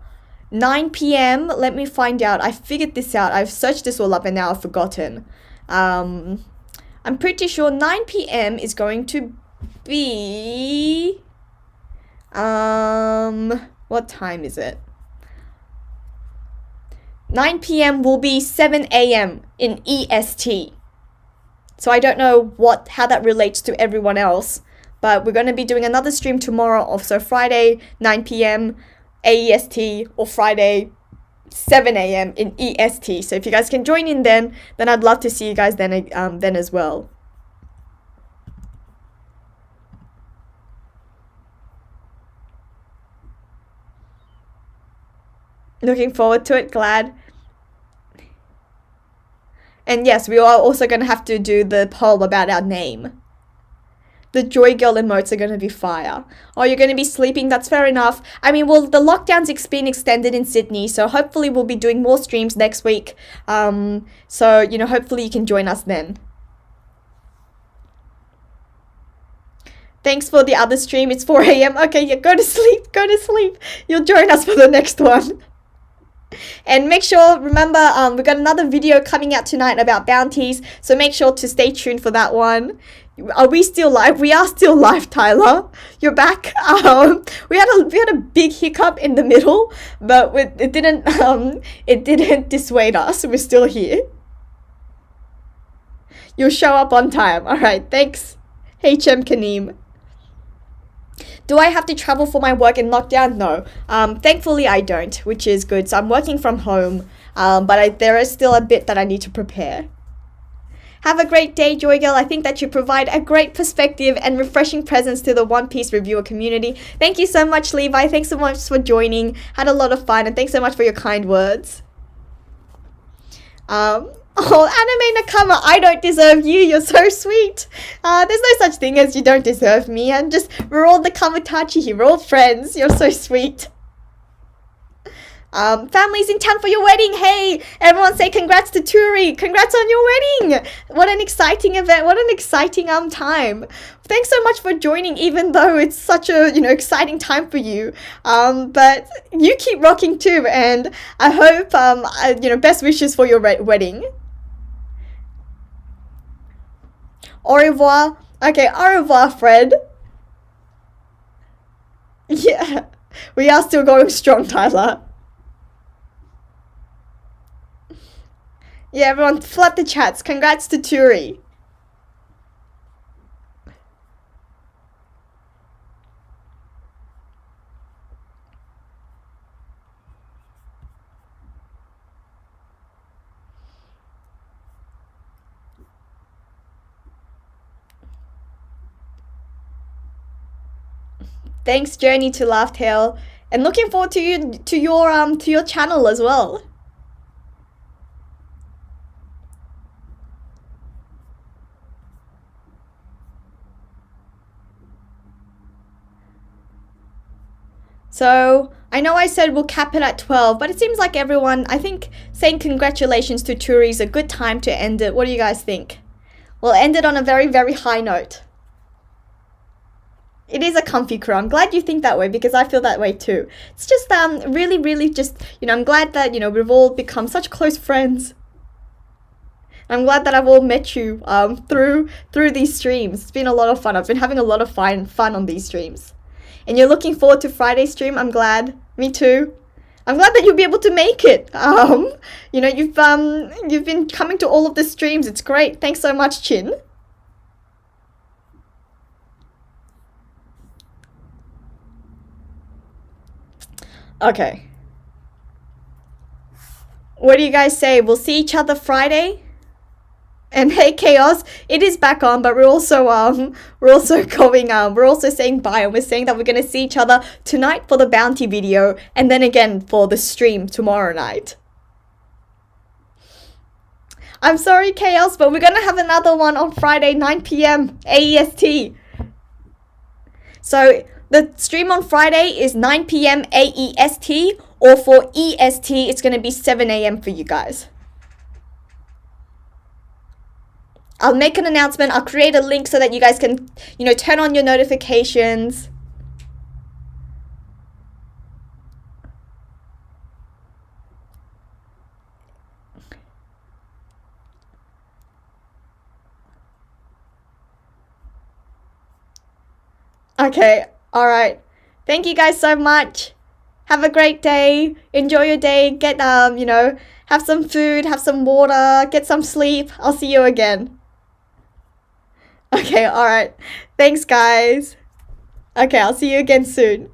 9 p.m. Let me find out. I figured this out. I've searched this all up and now I've forgotten. I'm pretty sure 9 p.m. is going to be... what time is it? 9 p.m. will be 7 a.m. in EST. So I don't know how that relates to everyone else, but we're going to be doing another stream tomorrow, also Friday 9 p.m. AEST, or Friday 7 a.m. in EST. So if you guys can join in then I'd love to see you guys then as well. Looking forward to it, glad. And yes, we are also going to have to do the poll about our name. The Joy Girl emotes are going to be fire. Oh, you're going to be sleeping? That's fair enough. I mean, well, the lockdown's been extended in Sydney, so hopefully we'll be doing more streams next week. So, you know, hopefully you can join us then. Thanks for the other stream. It's 4 a.m. Okay, yeah, go to sleep. Go to sleep. You'll join us for the next one. And make sure, remember, we've got another video coming out tonight about bounties, so make sure to stay tuned for that one. Are we still live? We are still live, Tyler. You're back. We had a big hiccup in the middle, but it didn't dissuade us. We're still here. You'll show up on time. All right, thanks, HM Kaneem. Do I have to travel for my work in lockdown? No. Thankfully, I don't, which is good. So I'm working from home, but there is still a bit that I need to prepare. Have a great day, Joy Girl. I think that you provide a great perspective and refreshing presence to the One Piece reviewer community. Thank you so much, Levi. Thanks so much for joining. Had a lot of fun, and thanks so much for your kind words. Oh, Anime Nakama, I don't deserve you. You're so sweet. There's no such thing as you don't deserve me. We're all nakamatachi here. We're all friends. You're so sweet. Family's in town for your wedding. Hey, everyone say congrats to Turi. Congrats on your wedding. What an exciting event. What an exciting time. Thanks so much for joining, even though it's such a, you know, exciting time for you. But you keep rocking too, and I hope, you know, best wishes for your wedding. Au revoir. Okay, au revoir, Fred. Yeah, we are still going strong, Tyler. Yeah, everyone flood the chats. Congrats to Turi. Thanks, Journey to Laugh Tale, and looking forward to your channel as well. So I know I said we'll cap it at 12, but it seems like everyone, I think saying congratulations to Turi is a good time to end it. What do you guys think? We'll end it on a very, very high note. It is a comfy crew. I'm glad you think that way, because I feel that way too. It's just really, really just, you know, I'm glad that, you know, we've all become such close friends. I'm glad that I've all met you through these streams. It's been a lot of fun. I've been having a lot of fun on these streams. And you're looking forward to Friday's stream. I'm glad. Me too. I'm glad that you'll be able to make it. You know, you've been coming to all of the streams. It's great. Thanks so much, Chin. Okay. What do you guys say? We'll see each other Friday? And hey, Chaos, it is back on, but we're also saying bye, and we're saying that we're gonna see each other tonight for the bounty video, and then again for the stream tomorrow night. I'm sorry, Chaos, but we're gonna have another one on Friday, 9 p.m. AEST. So the stream on Friday is 9 p.m. AEST, or for EST, it's gonna be 7 a.m. for you guys. I'll make an announcement. I'll create a link so that you guys can, you know, turn on your notifications. Okay, all right. Thank you guys so much. Have a great day. Enjoy your day. Get, have some food, have some water, get some sleep. I'll see you again. Okay, alright. Thanks, guys. Okay, I'll see you again soon.